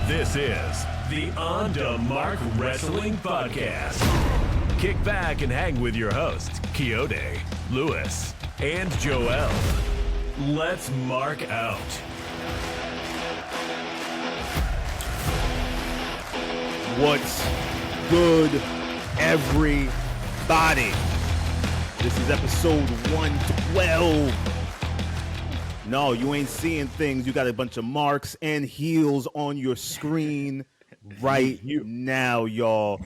This is the On to Mark Wrestling Podcast. Kick back and hang with your hosts, Quixote, Lewis, and Joel. Let's mark out. What's good, everybody? This is episode 112. No, you ain't seeing things. You got a bunch of marks and heels on your screen right now, y'all.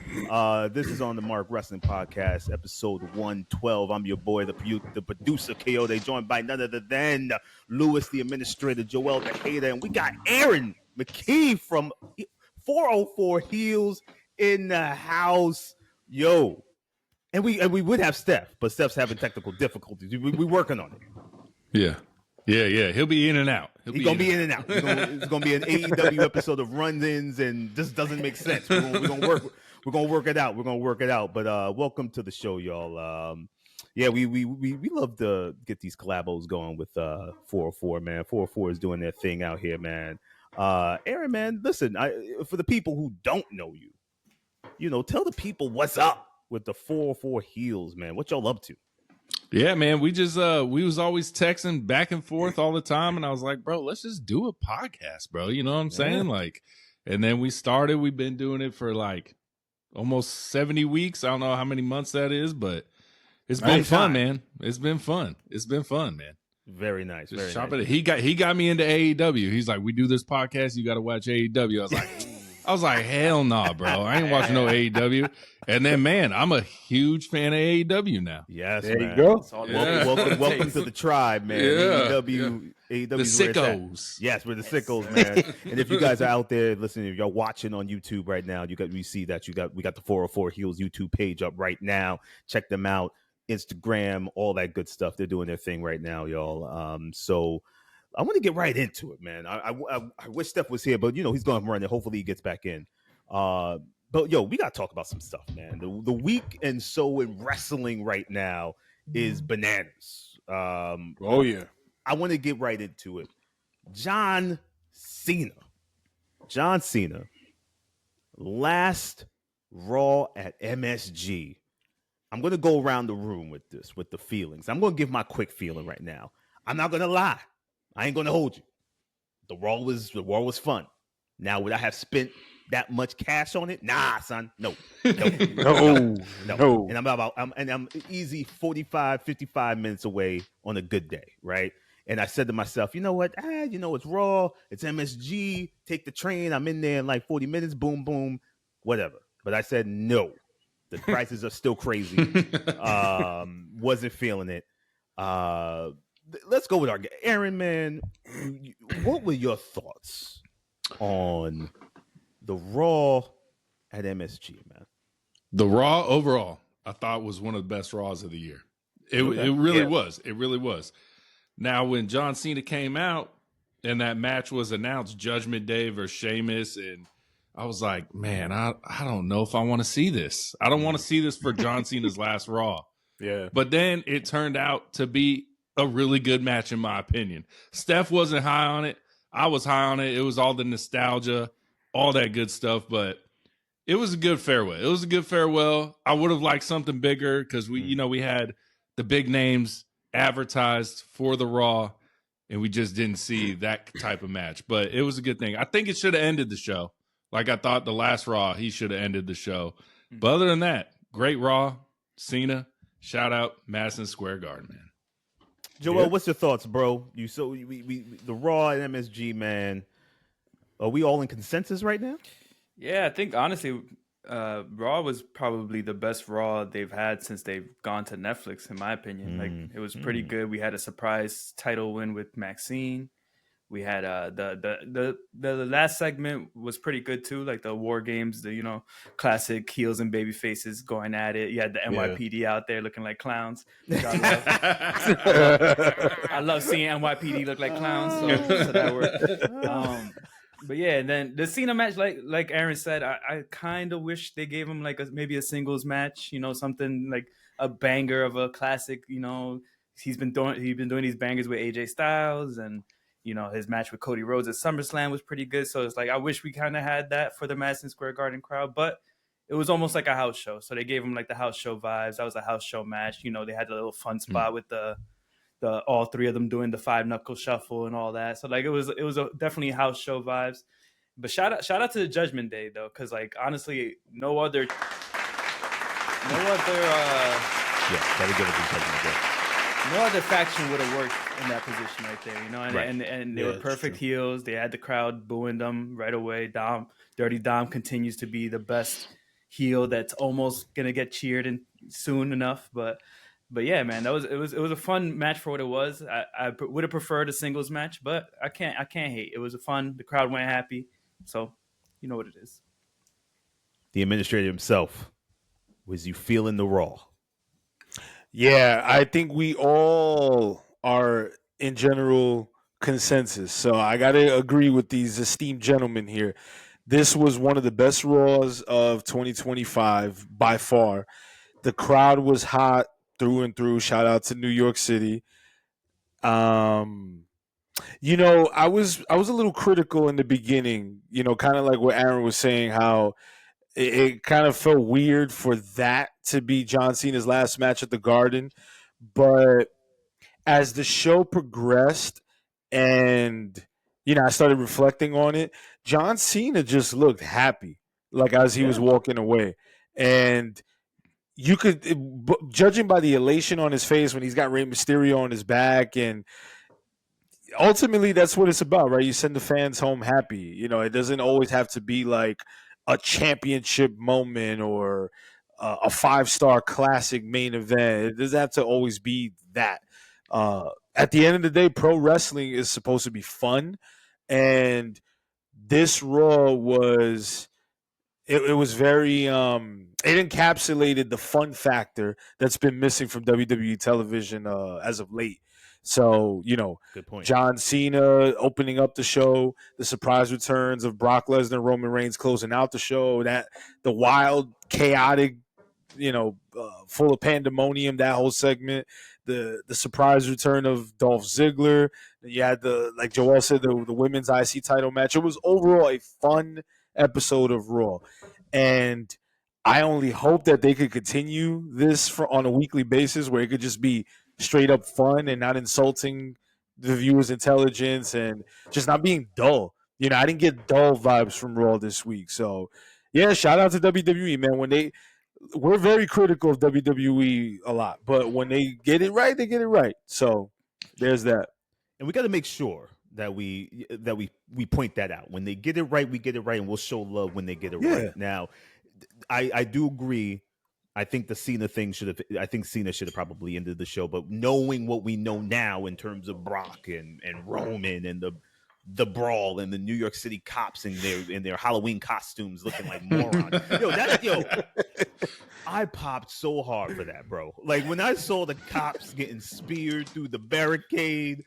This is on the Mark Wrestling Podcast, episode 112. I'm your boy, the producer, Quixote, joined by none other than Lewis, the administrator, Joel, the hater, and we got Aaron McKee from 404 Heelz in the house. Yo. And we would have Steph, but Steph's having technical difficulties. We working on it. Yeah. He'll be in and out. He's gonna be in and out. It's gonna be an AEW episode of run-ins, and this doesn't make sense. We're gonna work it out. But welcome to the show, y'all. We love to get these collabos going with 404, man. 404 is doing their thing out here, man. Aaron, man, listen. For the people who don't know you, tell the people what's up with the 404 Heelz, man. What y'all up to? Yeah, man, we was always texting back and forth all the time, and I was like, bro, let's just do a podcast, bro. You know what I'm saying? Like, and then we've been doing it for like almost 70 weeks. I don't know how many months that is, but it's been fun, man. It's been fun, man. Very nice. Just shop it. He got me into AEW. He's like, we do this podcast, you got to watch AEW. I was like, hell nah, bro. I ain't watching no AEW. And then, man, I'm a huge fan of AEW now. Yes, there man. you go. Welcome to the tribe, man. AEW the sickos. Yes, we're the sickos, man. And if you guys are out there listening, if you're watching on YouTube right now, we see that we got the 404 Heelz YouTube page up right now. Check them out. Instagram, all that good stuff. They're doing their thing right now, y'all. So I want to get right into it, man. I wish Steph was here, but he's going to run it. Hopefully he gets back in. But we got to talk about some stuff, man. The week and so in wrestling right now is bananas. I want to get right into it. John Cena, last Raw at MSG. I'm going to go around the room with the feelings. I'm going to give my quick feeling right now. I'm not going to lie. I ain't going to hold you. The Raw was fun. Now, would I have spent that much cash on it? Nah, son. No. And I'm easy 45, 55 minutes away on a good day, right? And I said to myself, you know what? It's Raw. It's MSG. Take the train. I'm in there in like 40 minutes. Boom, boom, whatever. But I said no. The prices are still crazy. Wasn't feeling it. Let's go with our Aaron, man. What were your thoughts on the Raw at MSG, man? The Raw overall, I thought was one of the best Raws of the year. It really was. It really was. Now, when John Cena came out and that match was announced, Judgment Day versus Sheamus, and I was like, man, I don't know if I want to see this. I don't want to see this for John Cena's last Raw. Yeah. But then it turned out to be a really good match, in my opinion. Steph wasn't high on it. I was high on it. It was all the nostalgia, all that good stuff. But it was a good farewell. I would have liked something bigger because we had the big names advertised for the Raw, and we just didn't see that type of match. But it was a good thing. I think it should have ended the show. Like I thought the last Raw, he should have ended the show. But other than that, great Raw, Cena. Shout out Madison Square Garden, man. Joel, what's your thoughts, bro? The Raw and MSG, man. Are we all in consensus right now? Yeah, I think honestly, Raw was probably the best Raw they've had since they've gone to Netflix, in my opinion. Like it was pretty good. We had a surprise title win with Maxine. We had the last segment was pretty good too, like the WarGames, the classic heels and baby faces going at it. You had the NYPD out there looking like clowns. I love seeing NYPD look like clowns, so that worked. But yeah, and then the Cena match, like Aaron said, I kind of wish they gave him like maybe a singles match, something like a banger of a classic. He's been doing these bangers with AJ Styles and You know, his match with Cody Rhodes at SummerSlam was pretty good. So it's like, I wish we kind of had that for the Madison Square Garden crowd, but it was almost like a house show. So they gave him like the house show vibes. That was a house show match. You know, they had a little fun spot with the all three of them doing the 5-knuckle shuffle and all that. So like it was definitely house show vibes. But shout out to the Judgment Day though, because like honestly, no other Yeah, gotta give it to Judgment Day. no other faction would have worked in that position right there, you know. And Right. and they were perfect heels. They had the crowd booing them right away. Dirty Dom continues to be the best heel that's almost gonna get cheered in soon enough. But yeah, man, it was a fun match for what it was. I would have preferred a singles match, but I can't hate. It was fun. The crowd went happy, so you know what it is. The administrator himself, was you feeling the Raw? Yeah, I think we all are in general consensus. So I got to agree with these esteemed gentlemen here. This was one of the best Raws of 2025 by far. The crowd was hot through and through. Shout out to New York City. You know, I was a little critical in the beginning, you know, kind of like what Aaron was saying, how it kind of felt weird for that to be John Cena's last match at the Garden. But as the show progressed and, you know, I started reflecting on it, John Cena just looked happy, like as he was walking away. And you could, judging by the elation on his face when he's got Rey Mysterio on his back, and ultimately that's what it's about, right? You send the fans home happy. You know, it doesn't always have to be like a championship moment or a 5-star classic main event. It doesn't have to always be that. At the end of the day, pro wrestling is supposed to be fun, and this Raw was it was very it encapsulated the fun factor that's been missing from WWE television as of late. So, you know, Good point. John Cena opening up the show, the surprise returns of Brock Lesnar, Roman Reigns closing out the show, that the wild, chaotic, you know, full of pandemonium, that whole segment, the surprise return of Dolph Ziggler. You had like Joel said, the women's IC title match. It was overall a fun episode of Raw. And I only hope that they could continue this on a weekly basis where it could just be straight up fun and not insulting the viewers' intelligence and just not being dull. You know, I didn't get dull vibes from Raw this week. So, yeah, shout out to WWE, man. We're very critical of WWE a lot, but when they get it right, they get it right. So, there's that. And we got to make sure that we point that out. When they get it right, we get it right, and we'll show love when they get it right. Now, I do agree. I think the Cena thing Cena should have probably ended the show, but knowing what we know now in terms of Brock and Roman and the brawl and the New York City cops in their Halloween costumes looking like morons. I popped so hard for that, bro. Like when I saw the cops getting speared through the barricade,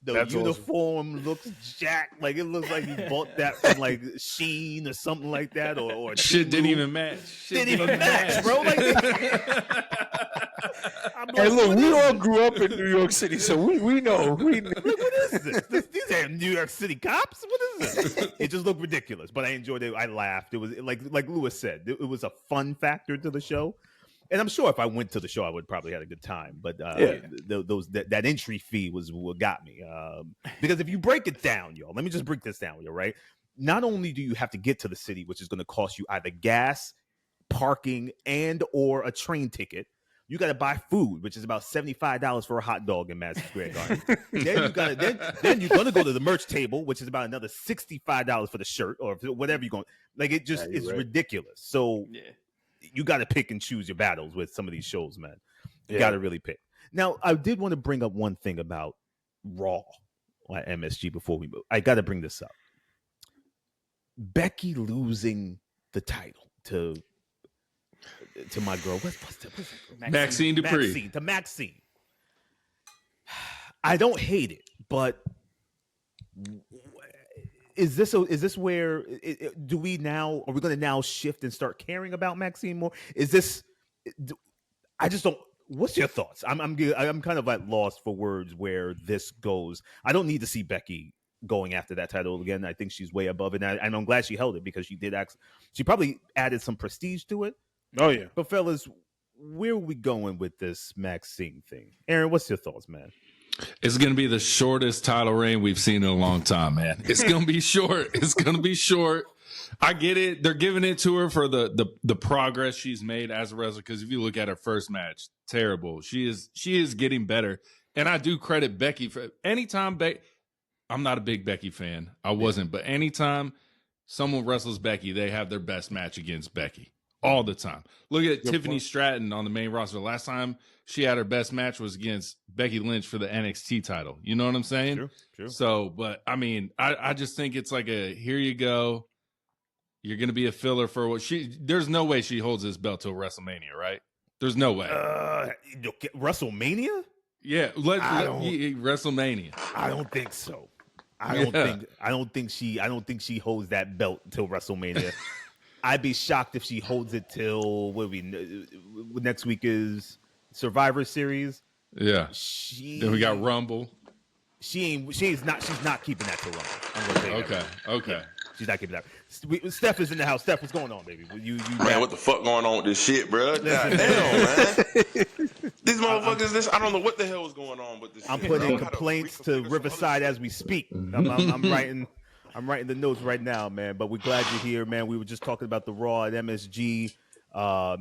That's uniform awesome. Looks jacked. Like it looks like you bought that from like Sheen or something like that, or shit didn't even match. Didn't even match, bro. Like, hey, look, we all grew up in New York City, so we know. Like, what is this? These are New York City cops. What is this? It just looked ridiculous, but I enjoyed it. I laughed. It was like Lewis said, it was a fun factor to the show. And I'm sure if I went to the show, I would probably have a good time. But that entry fee was what got me. Because if you break it down, y'all, let me just break this down with you, right? Not only do you have to get to the city, which is going to cost you either gas, parking, and or a train ticket. You got to buy food, which is about $75 for a hot dog in Madison Square Garden. then you're going to go to the merch table, which is about another $65 for the shirt or whatever you're going. Like it just is ridiculous. So. Yeah. You got to pick and choose your battles with some of these shows, man. You got to really pick. Now, I did want to bring up one thing about Raw at MSG before we move. I got to bring this up. Becky losing the title to my girl. What's Maxine Dupree. Maxine. I don't hate it, but is this where are we going to now shift and start caring about Maxine more? I just don't. What's your thoughts? I'm kind of at loss for words where this goes. I don't need to see Becky going after that title again. I think she's way above it, and I'm glad she held it because she did. She probably added some prestige to it. Oh yeah. But fellas, where are we going with this Maxine thing? Aaron, what's your thoughts, man? It's going to be the shortest title reign we've seen in a long time, man. It's going to be short. It's going to be short. I get it. They're giving it to her for the progress she's made as a wrestler. Because if you look at her first match, terrible. She is getting better. And I do credit Becky for anytime. I'm not a big Becky fan. I wasn't. But anytime someone wrestles Becky, they have their best match against Becky. All the time. Look at Tiffany Stratton on the main roster. The last time she had her best match was against Becky Lynch for the NXT title. You know what I'm saying? True. So, but I mean, I just think it's like here you go. You're going to be a filler for what there's no way she holds this belt till WrestleMania, right? There's no way. WrestleMania? Yeah. WrestleMania. I don't think so. I don't think she holds that belt till WrestleMania. I'd be shocked if she holds it till next week is Survivor Series. Yeah. Then we got Rumble. She's not keeping that till Rumble. I'm gonna say that. Okay. She's not keeping that. Steph is in the house. Steph, what's going on, baby? Man, what the fuck going on with this shit, bro? God damn, man. These motherfuckers, I don't know what the hell is going on with this I'm shit, putting bro. complaints to Riverside as we speak. I'm writing the notes right now, man. But we're glad you're here, man. We were just talking about the Raw at MSG.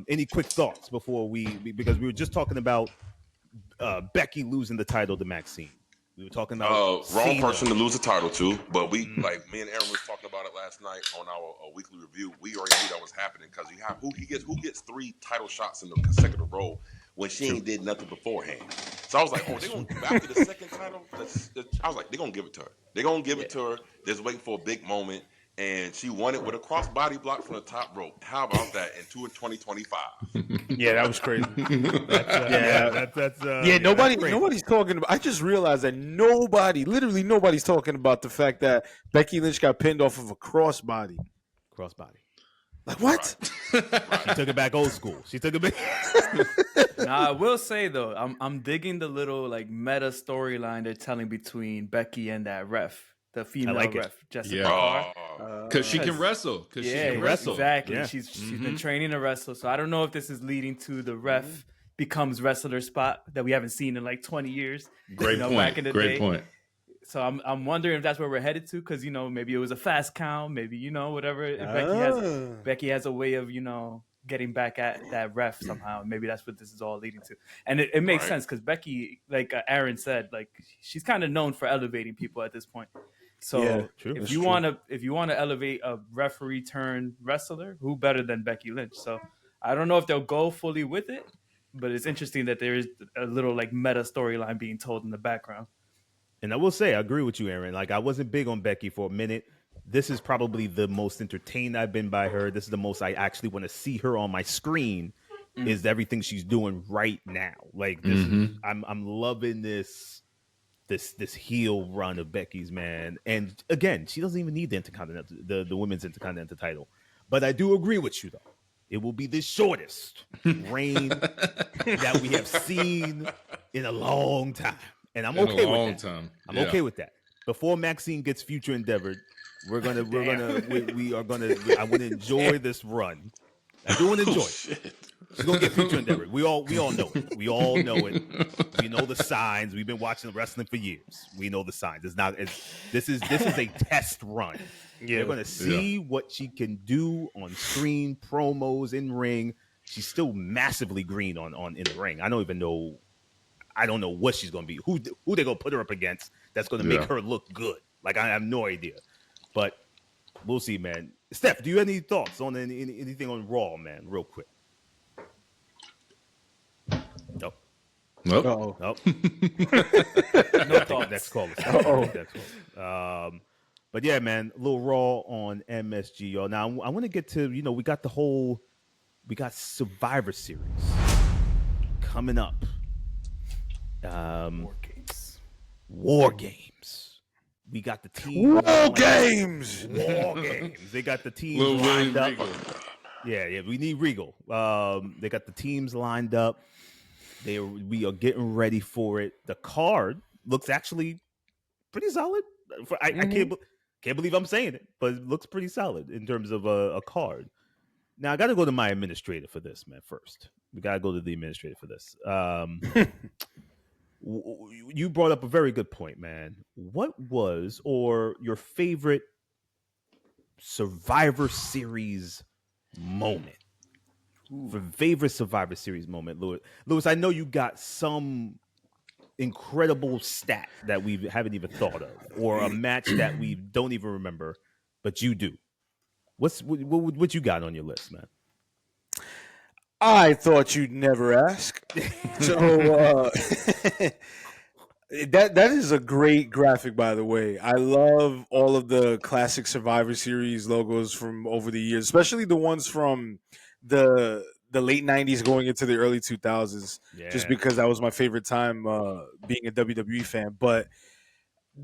Any quick thoughts before because we were just talking about Becky losing the title to Maxine. We were talking about wrong person to lose the title to, but we like me and Aaron was talking about it last night on our weekly review. We already knew that was happening because who gets 3 title shots in the consecutive row when she ain't did nothing beforehand. So I was like, they gonna go after the second title. I was like, they're gonna give it to her. They're gonna give it to her. Just waiting for a big moment. And she won it with a crossbody block from the top rope. How about that in 2025? Yeah, that was crazy. Nobody's talking about. I just realized that literally nobody's talking about the fact that Becky Lynch got pinned off of a crossbody. Like what? Right. She took it back old school. She took it back. Nah, I will say though, I'm digging the little like meta storyline they're telling between Becky and that ref. The female ref, Jessica Carr. Because she can wrestle. She can wrestle. Exactly. Yeah. She's been training to wrestle. So I don't know if this is leading to the ref becomes wrestler spot that we haven't seen in like 20 years. Great point. Back in the day. Point. So I'm wondering if that's where we're headed to, because maybe it was a fast count, maybe whatever. Becky has a way of getting back at that ref somehow. Maybe that's what this is all leading to, and it makes sense because Becky, like Aaron said, like she's kind of known for elevating people at this point. So if you want to elevate a referee turned wrestler, who better than Becky Lynch? So I don't know if they'll go fully with it, but it's interesting that there is a little like meta storyline being told in the background. And I will say, I agree with you, Aaron. Like I wasn't big on Becky for a minute. This is probably the most entertained I've been by her. This is the most I actually want to see her on my screen. Is everything she's doing right now? Like this, I'm loving this heel run of Becky's, man. And again, she doesn't even need the Intercontinental, the women's Intercontinental title. But I do agree with you, though. It will be the shortest reign that we have seen in a long time, and I'm okay with that. I'm okay with that. Before Maxine gets future endeavored, we are gonna. I want to enjoy this run. I do want to enjoy it. She's gonna get future endeavored. We all know it. We all know it. We know the signs. We've been watching wrestling for years. We know the signs. This is a test run. Yeah, we're gonna see what she can do on screen, promos, in ring. She's still massively green on in the ring. I don't know what she's gonna be. Who they gonna put her up against that's gonna make her look good? Like I have no idea. But we'll see, man. Steph, do you have any thoughts on anything on Raw, man? Real quick. Nope. No thoughts. Next call. But yeah, man, a little Raw on MSG, y'all. Now I want to get to we got Survivor Series coming up. War Games. We got the team. War Games. They got the teams lined up. Yeah. We need Regal. They got the teams lined up. We are getting ready for it. The card looks actually pretty solid. I can't believe I'm saying it, but it looks pretty solid in terms of a card. Now I got to go to my administrator for this, man. First, we got to go to the administrator for this. You brought up a very good point, man. What was or your favorite Survivor Series moment? For favorite Survivor Series moment, Lewis. Lewis, I know you got some incredible stat that we haven't even thought of, or a match that we don't even remember, but you do. What you got on your list, man? I thought you'd never ask. So that is a great graphic, by the way. I love all of the classic Survivor Series logos from over the years, especially the ones from the late 90s going into the early 2000s, just because that was my favorite time being a WWE fan. But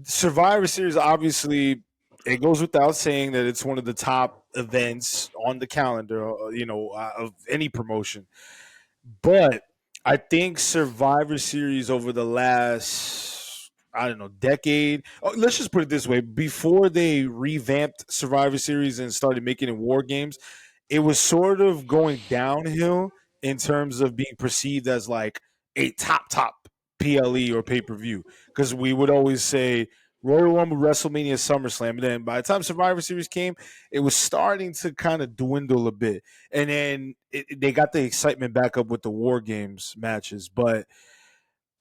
Survivor Series, obviously, it goes without saying that it's one of the top events on the calendar, of any promotion. But I think Survivor Series over the last, decade. Let's just put it this way. Before they revamped Survivor Series and started making it WarGames, it was sort of going downhill in terms of being perceived as like a top PLE or pay-per-view. Because we would always say Royal Rumble, WrestleMania, SummerSlam. And then by the time Survivor Series came, it was starting to kind of dwindle a bit. And then they got the excitement back up with the WarGames matches. But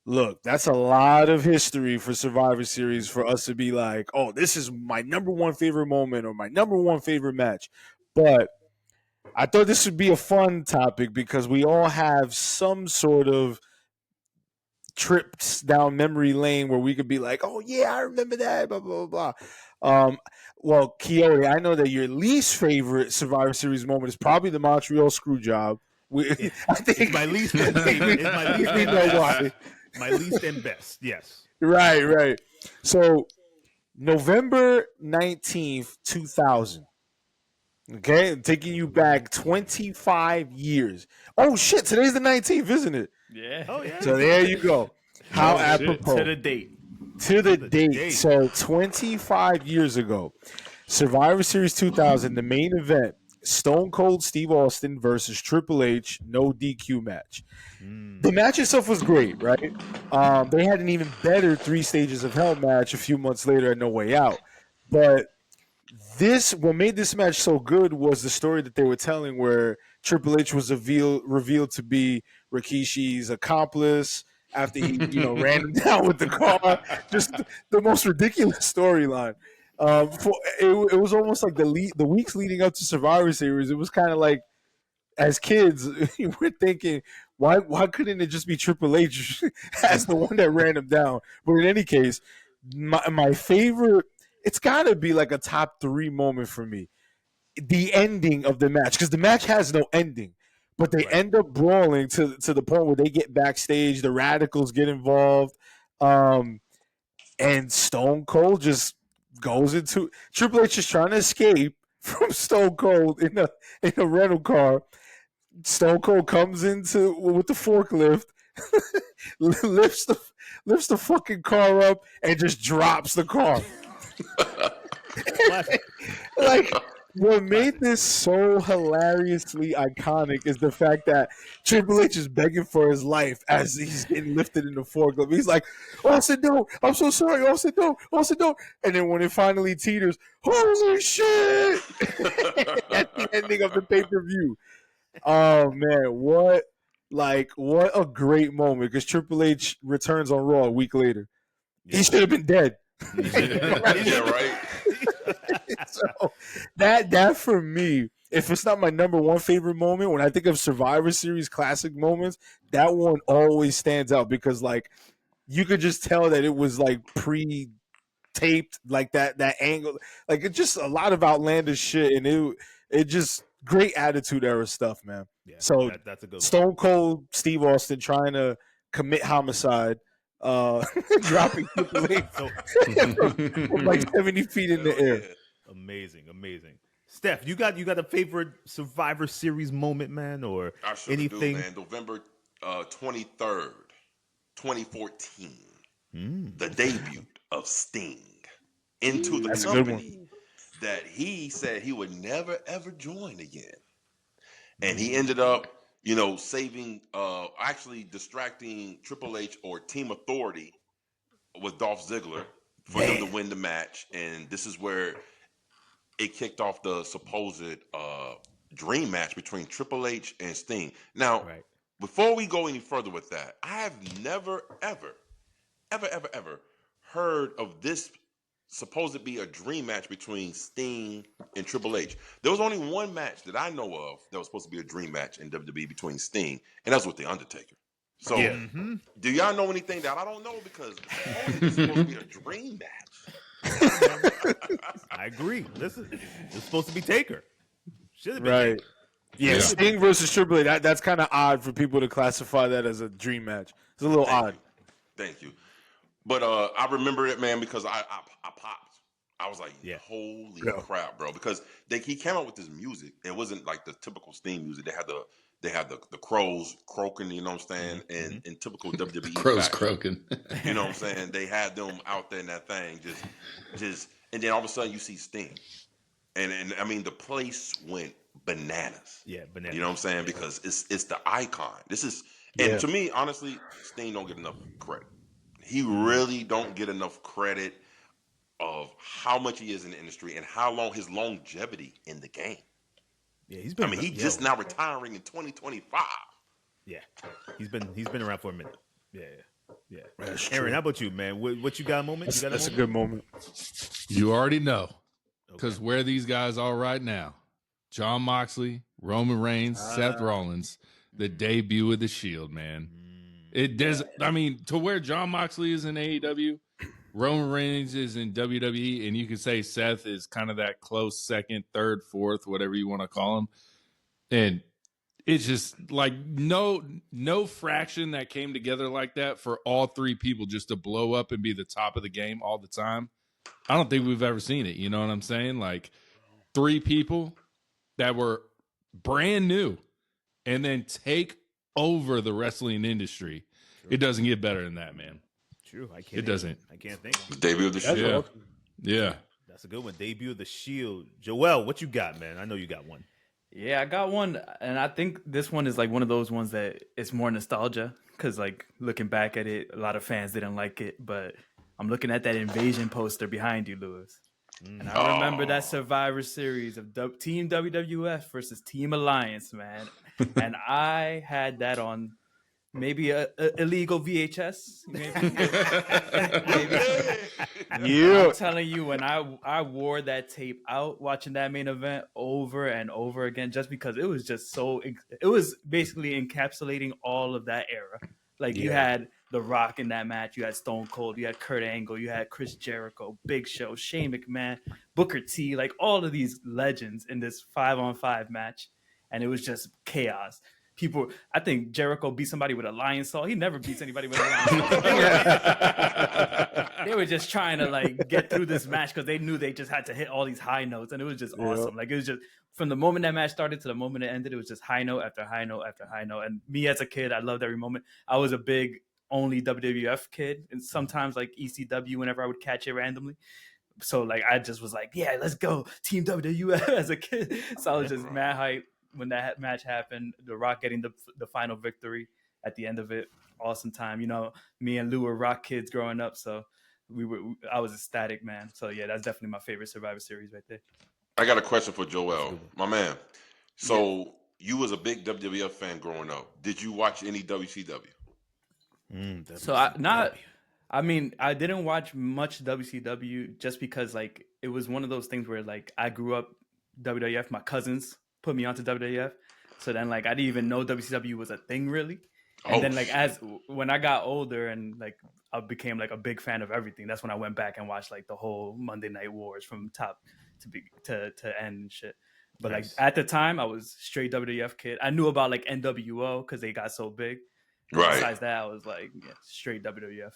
look, that's a lot of history for Survivor Series for us to be like, oh, this is my number one favorite moment or my number one favorite match. But I thought this would be a fun topic because we all have some sort of trips down memory lane where we could be like, oh, yeah, I remember that, blah, blah, blah, blah. Well, Kiyote, I know that your least favorite Survivor Series moment is probably the Montreal Screwjob. I think it's my least favorite. It's my least and best. My least and best, yes. Right. So, November 19th, 2000. Okay, I'm taking you back 25 years. Oh, shit, today's the 19th, isn't it? Yeah. Oh, yeah. So there you go. How apropos. To the date. To the date. So 25 years ago, Survivor Series 2000, the main event, Stone Cold Steve Austin versus Triple H, no DQ match. The match itself was great, right? They had an even better 3 Stages of Hell match a few months later at No Way Out. But what made this match so good was the story that they were telling where Triple H was revealed to be Rikishi's accomplice after he, ran him down with the car. Just the most ridiculous storyline. It was almost like the weeks leading up to Survivor Series. It was kind of like, as kids, we're thinking, why couldn't it just be Triple H as the one that ran him down? But in any case, my favorite, it's got to be like a top 3 moment for me. The ending of the match, because the match has no ending, but they end up brawling to the point where they get backstage, the Radicals get involved, and Stone Cold just goes into Triple H is trying to escape from Stone Cold in a rental car. Stone Cold comes into with the forklift, lifts the fucking car up and just drops the car. Like, what made this so hilariously iconic is the fact that Triple H is begging for his life as he's getting lifted in the forklift. He's like, Austin, no, I'm so sorry, Austin, no. And then when it finally teeters, holy shit! At the ending of the pay-per-view. Oh, man, what a great moment, because Triple H returns on Raw a week later. He should have been dead. Yeah, right. So that for me, if it's not my number one favorite moment, when I think of Survivor Series classic moments, that one always stands out because like you could just tell that it was like pre-taped, like that angle, like it's just a lot of outlandish shit, and it just great attitude era stuff, man. Yeah, so that's a good one. Stone Cold Steve Austin trying to commit homicide. Dropping Triple H from like 70 feet in the air. Amazing. Steph, you got a favorite Survivor Series moment, man, or I sure anything? do, man. November 23rd, 2014, the debut of Sting. into the That's a good company that he said he would never ever join again. And he Mm. ended up, saving, actually distracting Triple H or Team Authority with Dolph Ziggler for them to win the match. And this is where it kicked off the supposed dream match between Triple H and Sting. Now, before we go any further with that, I have never, ever heard of this supposed to be a dream match between Sting and Triple H. There was only one match that I know of that was supposed to be a dream match in WWE between Sting, and that's with The Undertaker. So, do y'all know anything that I don't know? Because supposedly it's supposed to be a dream match. I agree. Listen, it's supposed to be Taker. Should have been Right. Taker. Yeah, Sting versus Triple H. That's kind of odd for people to classify that as a dream match. It's a little odd. Thank you. But I remember it, man, because I popped. I was like, holy crap, bro. Because he came out with this music. It wasn't like the typical Sting music. They had the crows croaking, you know what I'm saying? And in typical WWE crows fashion, croaking. You know what I'm saying? They had them out there in that thing, just and then all of a sudden you see Sting. And I mean the place went bananas. Yeah, bananas. You know what I'm saying? Because it's the icon. And to me, honestly, Sting don't get enough credit. He really don't get enough credit of how much he is in the industry and how long his longevity in the game. Yeah, he's been. He's just now retiring in 2025. Yeah, he's been around for a minute. Yeah. Aaron, how about you, man? What you got a moment? That's a good moment. You already know, because where these guys are right now: Jon Moxley, Roman Reigns, Seth Rollins, the debut of the Shield, man. It does. I mean, to where Jon Moxley is in AEW, Roman Reigns is in WWE, and you can say Seth is kind of that close second, third, fourth, whatever you want to call him. And it's just like no fraction that came together like that for all three people just to blow up and be the top of the game all the time. I don't think we've ever seen it. You know what I'm saying? Like three people that were brand new and then take over the wrestling industry. True. It doesn't get better than that, man. True. I can't. It doesn't. I can't think. The debut of the Shield. Yeah. That's a good one. Debut of the Shield. Joel, what you got, man? I know you got one. Yeah, I got one, and I think this one is like one of those ones that it's more nostalgia because, like, looking back at it, a lot of fans didn't like it, but I'm looking at that Invasion poster behind you, Lewis. And I remember that Survivor Series of Team WWF versus Team Alliance, man. And I had that on maybe a illegal VHS. Maybe. I'm telling you, when I wore that tape out, watching that main event over and over again, just because it was just it was basically encapsulating all of that era. Like you had The Rock in that match, you had Stone Cold, you had Kurt Angle, you had Chris Jericho, Big Show, Shane McMahon, Booker T, like all of these legends in this 5-on-5 match. And it was just chaos. I think Jericho beat somebody with a lion saw. He never beats anybody with a lion saw. They were just trying to like get through this match because they knew they just had to hit all these high notes, and it was just awesome. Like it was just from the moment that match started to the moment it ended, it was just high note after high note after high note. And me as a kid, I loved every moment. I was a big only WWF kid, and sometimes like ECW whenever I would catch it randomly. So like I just was like, yeah, let's go Team WWF as a kid. So I was just mad hype when that match happened. The Rock getting the final victory at the end of it, awesome time. You know, me and Lou were Rock kids growing up, so I was ecstatic, man. So yeah, that's definitely my favorite Survivor Series right there. I got a question for Joel, my man. So you was a big WWF fan growing up. Did you watch any WCW? I mean, I didn't watch much WCW just because like it was one of those things where like I grew up WWF, my cousins put me onto WWF. So then like I didn't even know WCW was a thing really. And then like when I got older and like I became like a big fan of everything, that's when I went back and watched like the whole Monday Night Wars from top to end and shit. But like at the time I was straight WWF kid. I knew about like NWO because they got so big. Right. Besides that, I was like straight WWF.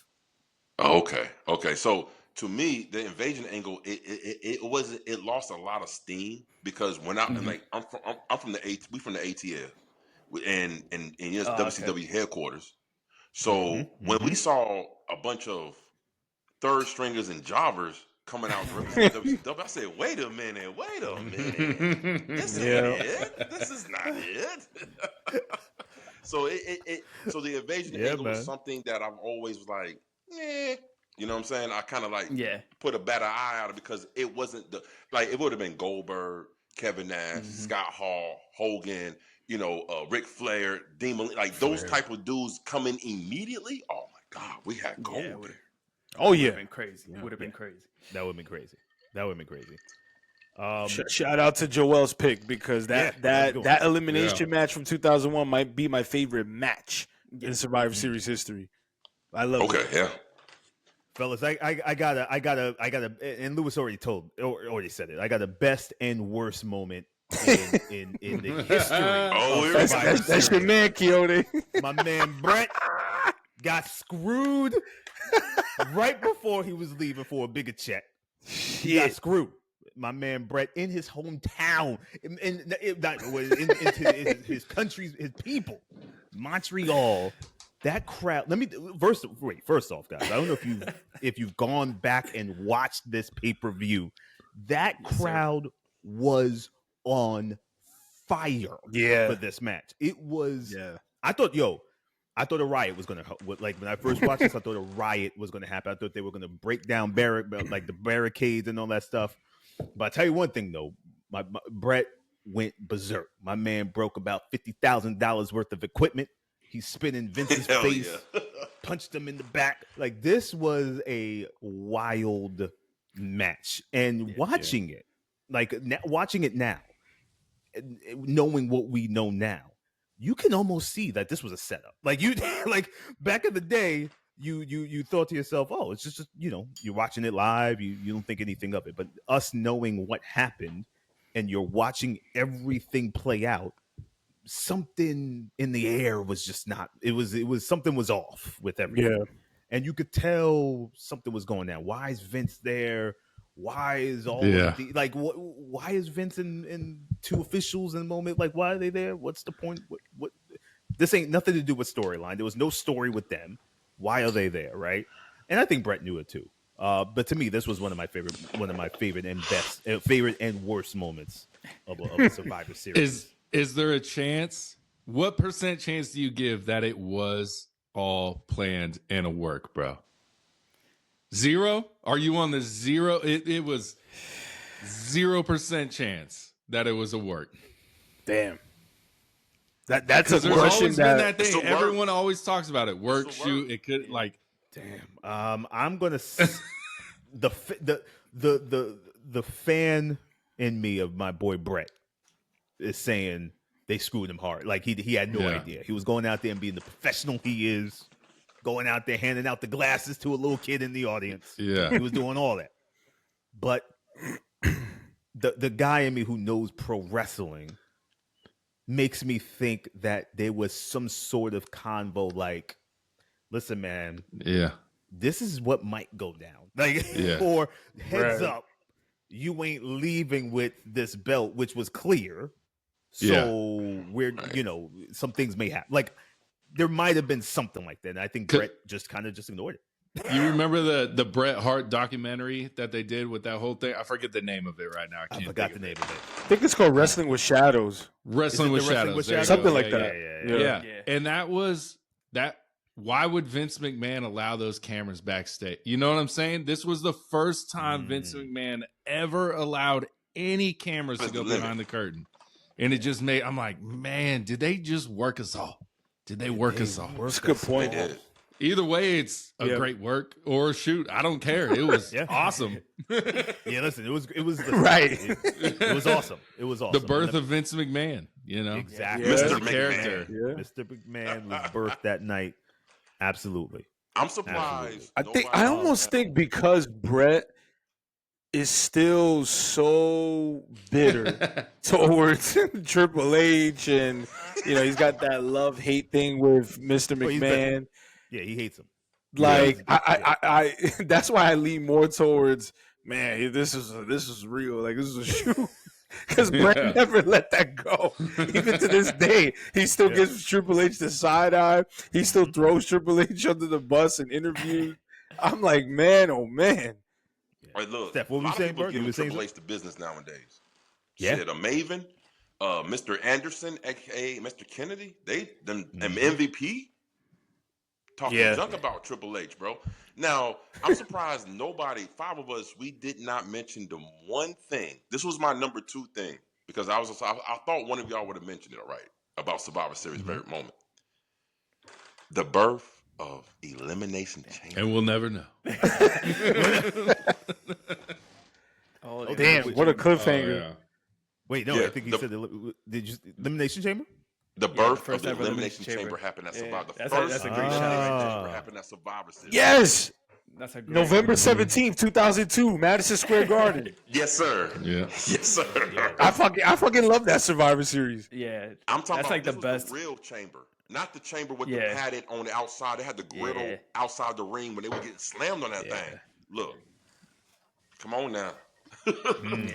Okay. So to me, the invasion angle, it lost a lot of steam because when I'm from the ATL, and yes, WCW headquarters. So when we saw a bunch of third stringers and jobbers coming out representing WCW. I said, wait a minute. This ain't it. This is not it. So so the invasion angle was something that I've always was like, you know what I'm saying? I kind of like put a better eye out of it because it wasn't it would have been Goldberg, Kevin Nash, Scott Hall, Hogan, Ric Flair, Demon, like those type of dudes coming immediately. Oh my God, we had gold. Would have been crazy. Would have been crazy. That would have been crazy. Shout out to Joel's pick because that elimination match from 2001 might be my favorite match in Survivor Series history. I love it. Okay, yeah. Fellas, I gotta, and Lewis already said it. I got a best and worst moment in the history. That's your man, Quixote. My man Brett got screwed right before he was leaving for a bigger check. He got screwed. My man Brett in his hometown, into his country, his people, Montreal. That crowd. First off, guys, I don't know if you've gone back and watched this pay-per-view. That crowd was on fire. For this match. It was. Yeah. I thought a riot was gonna when I first watched this. I thought a riot was gonna happen. I thought they were gonna break down the barricades and all that stuff. But I tell you one thing though, my Brett went berserk. My man broke about $50,000 worth of equipment. He's spinning Vince's face, punched him in the back. Like this was a wild match, and watching it now, knowing what we know now, you can almost see that this was a setup. Like back in the day. You thought to yourself, oh, it's just you're watching it live, you don't think anything of it. But us knowing what happened and you're watching everything play out, something in the air was just not. It was something was off with everything. Yeah. And you could tell something was going down. Why is Vince there? Why is why is Vince and two officials in the moment? Like, why are they there? What's the point? What this ain't nothing to do with storyline. There was no story with them. Why are they there, right? And I think Brett knew it too. But to me, this was one of my favorite and best, favorite and worst moments of a Survivor Series. Is there a chance? What % chance do you give that it was all planned and a work, bro? 0? Are you on the 0? It was 0% chance that it was a work. Damn. That's a there's question always been that thing. Everyone always talks about it. Work, shoot. It could damn. I'm gonna the fan in me of my boy Brett is saying they screwed him hard. Like he had no idea. He was going out there and being the professional he is, going out there handing out the glasses to a little kid in the audience. Yeah, he was doing all that. But the guy in me who knows pro wrestling makes me think that there was some sort of convo like, listen, man, this is what might go down. Or heads up, you ain't leaving with this belt, which was clear. So we're, some things may happen. Like there might have been something like that. And I think Brett just ignored it. You remember the Bret Hart documentary that they did with that whole thing? I forget the name of it right now. I forgot the name of it. I think it's called Wrestling with Shadows. Wrestling with Shadows. Something like that. Yeah. And that was that. Why would Vince McMahon allow those cameras backstage? You know what I'm saying? This was the first time Vince McMahon ever allowed any cameras to go behind the curtain. And it just made, I'm like, man, did they just work us all? Did they work us all? That's a good point. Either way, it's a great work or shoot. I don't care. It was awesome. Listen, it was right. It was awesome. It was awesome. The birth of Vince McMahon, exactly. Mr. McMahon. Character. Yeah. Mr. McMahon was birthed that night. Absolutely. I'm surprised. I almost think because Brett is still so bitter towards Triple H, and he's got that love-hate thing with Mr. McMahon. Yeah, he hates him. Like I that's why I lean more towards, man, this is real. Like this is a shoot. Because Brett never let that go. Even to this day, he still gives Triple H the side eye. He still throws Triple H under the bus in interviews. I'm like, man, oh man. Right, look, Steph, what a were you lot of saying, people Bert? You giving were saying Triple H the business nowadays. Yeah. Shit, a Maven, Mr. Anderson, aka Mr. Kennedy, and Mm-hmm. MVP talking Yeah. junk about Triple H, bro. Now, I'm surprised five of us, we did not mention the one thing. This was my number 2 thing because I thought one of y'all would have mentioned it, right, about Survivor Series very moment. The birth of Elimination Chamber. And we'll never know. Oh, Damn, what a cliffhanger. Oh, yeah. Wait, no, Yeah, I think he said did you Elimination Chamber? The the birth first of the ever Elimination Elimination Chamber Chamber. happened at Yeah, Survivor. The that's a great shout right there. Chamber happened at Survivor Series. Yes, That's a great November 17th, 2002, Madison Square Garden. Yes, sir. Yeah. Yes, sir. I fucking love that Survivor Series. Yeah, I'm talking that's about like the this was best. the real chamber, not the chamber with Yeah. the padded on the outside. They had the griddle Yeah. outside the ring when they were getting slammed on that Yeah. thing. Look, come on now.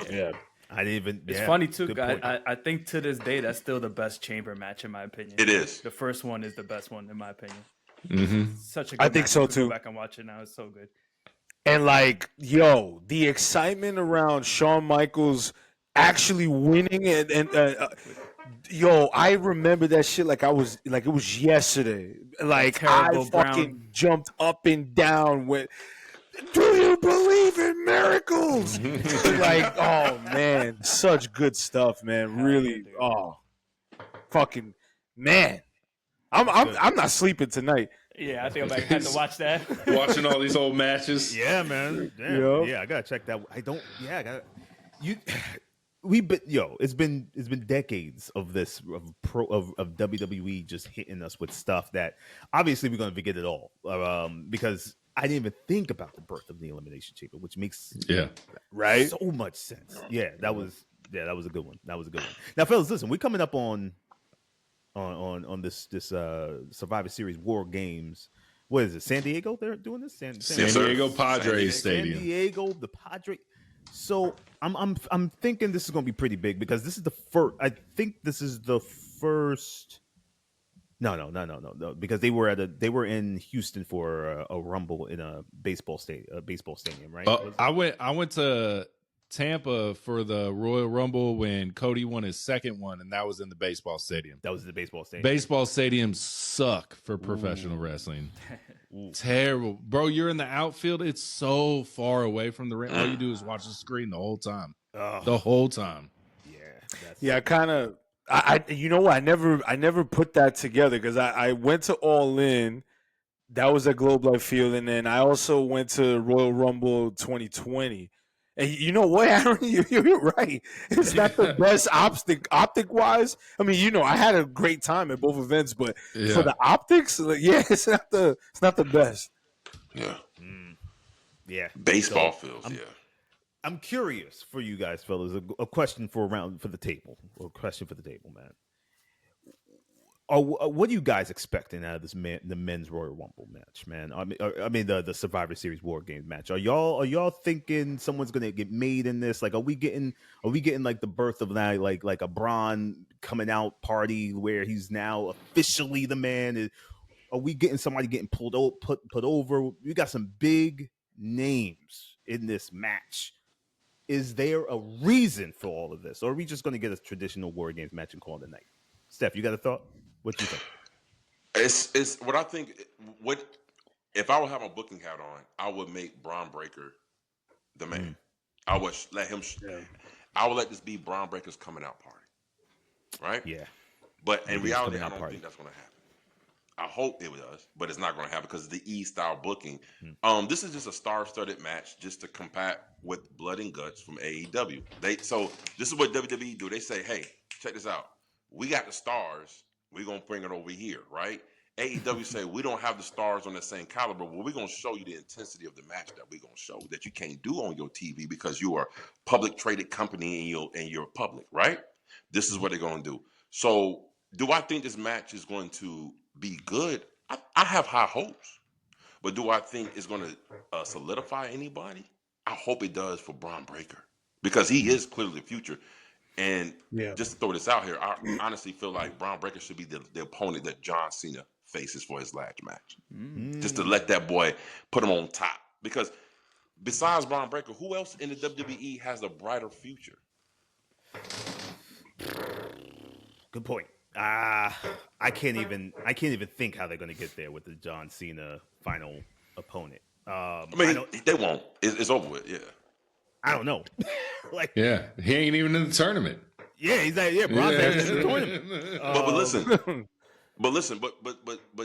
Yeah. I didn't even. It's yeah, funny too. good I, point. I think to this day that's still the best chamber match in my opinion. It is. The first one is the best one in my opinion. Mm-hmm. Such a good I think match. so, You can too. Go back and watch it now. It's so good. And like, yo, the excitement around Shawn Michaels actually winning and yo, I remember that shit like it was yesterday. Like I terrible fucking Brown. jumped up and down with. Do you believe in miracles? Like, oh man, such good stuff, man. Really, oh, fucking man. I'm not sleeping tonight. Yeah, I think I had to watch that. Watching all these old matches. Yeah, man. Damn. Yo. Yeah, I gotta check that. I don't. Yeah, I gotta. You. It's been decades of this of WWE just hitting us with stuff that obviously we're gonna forget it all. Because I didn't even think about the birth of the Elimination Chamber, which makes Right? so much sense. Yeah, that was a good one. Now, fellas, listen, we're coming up on this Survivor Series WarGames. What is it? San Diego? They're doing this. San Diego Padres San Stadium. Diego, the Padres. So I'm thinking this is going to be pretty big because this is the first. I think this is the first. No. Because they were in Houston for a Rumble in a baseball stadium, right? I went to Tampa for the Royal Rumble when Cody won his second one, and that was in the baseball stadium. That was the baseball stadium. Baseball stadiums suck for professional wrestling. Terrible. Bro, you're in the outfield. It's so far away from the ring. All you do is watch the screen the whole time. The whole time. Yeah, kind of. I you know what? I never put that together because I went to All In. That was at Globe Life Field, and then I also went to Royal Rumble 2020. And you know what, Aaron? You're right. It's not the best optic wise. I mean, I had a great time at both events, but for the optics, it's not the best. Yeah. Yeah. Baseball fields, I'm curious for you guys, fellas. A question for the table. Or a question for the table, man. What are you guys expecting out of the men's Royal Rumble match, man? I mean the Survivor Series WarGames match. Are y'all thinking someone's gonna get made in this? Like, are we getting like the birth of that, like a Bron coming out party where he's now officially the man? Are we getting somebody getting put over? We got some big names in this match. Is there a reason for all of this, or are we just gonna get a traditional WarGames match and call it a night? Steph, you got a thought? What do you think? It's what I think. What if I would have a booking hat on? I would make Bron Breakker the man. I would let him. I would let this be Bron Breakker's coming out party, right? Yeah. But in reality, I don't party. think that's going to happen. I hope it does, but it's not going to happen because of the E-style booking. This is just a star-studded match just to combat with blood and guts from AEW. So this is what WWE do. They say, hey, check this out. We got the stars. We're going to bring it over here, right? AEW say, we don't have the stars on the same caliber. Well, we're going to show you the intensity of the match that we're going to show that you can't do on your TV because you are a public traded company and you're public, right? This is what they're going to do. So do I think this match is going to be good? I have high hopes. But do I think it's going to solidify anybody? I hope it does for Bron Breakker because he is clearly the future. And just to throw this out here, I honestly feel like Bron Breakker should be the opponent that John Cena faces for his last match. Just to let that boy put him on top. Because besides Bron Breakker, who else in the WWE has a brighter future? Good point. I can't even think how they're going to get there with the John Cena final opponent. I mean, they won't. It's over with. Yeah. I don't know. Yeah, he ain't even in the tournament. Yeah, he's like, Bron's in the tournament. But listen, but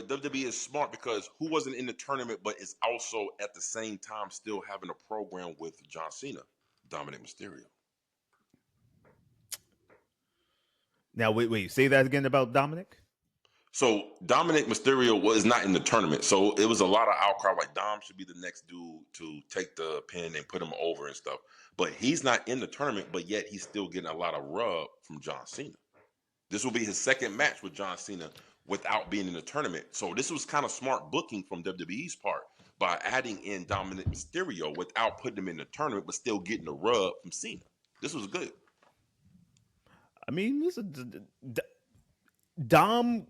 WWE is smart because who wasn't in the tournament, but is also at the same time still having a program with John Cena, Dominic Mysterio. Now, wait, say that again about Dominic? So Dominic Mysterio was not in the tournament. So it was a lot of outcry like Dom should be the next dude to take the pin and put him over and stuff. But he's not in the tournament, but yet he's still getting a lot of rub from John Cena. This will be his second match with John Cena without being in the tournament. So this was kind of smart booking from WWE's part by adding in Dominic Mysterio without putting him in the tournament, but still getting the rub from Cena. This was good. I mean, Dom.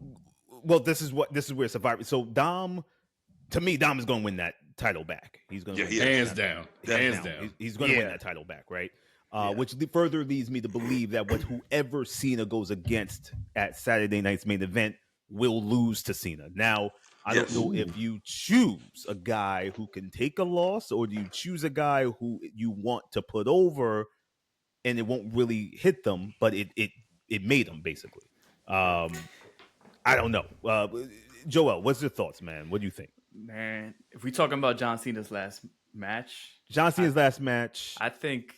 Well, this is where Survivor. So Dom, to me, Dom is going to win that title back. He's going to hands down. He's going to win that title back, right? Which further leads me to believe that whoever Cena goes against at Saturday night's main event will lose to Cena. Now, I don't know if you choose a guy who can take a loss or do you choose a guy who you want to put over and it won't really hit them, but it made them basically. I don't know. Joel, what's your thoughts, man? What do you think? Man, if we're talking about John Cena's last match, I think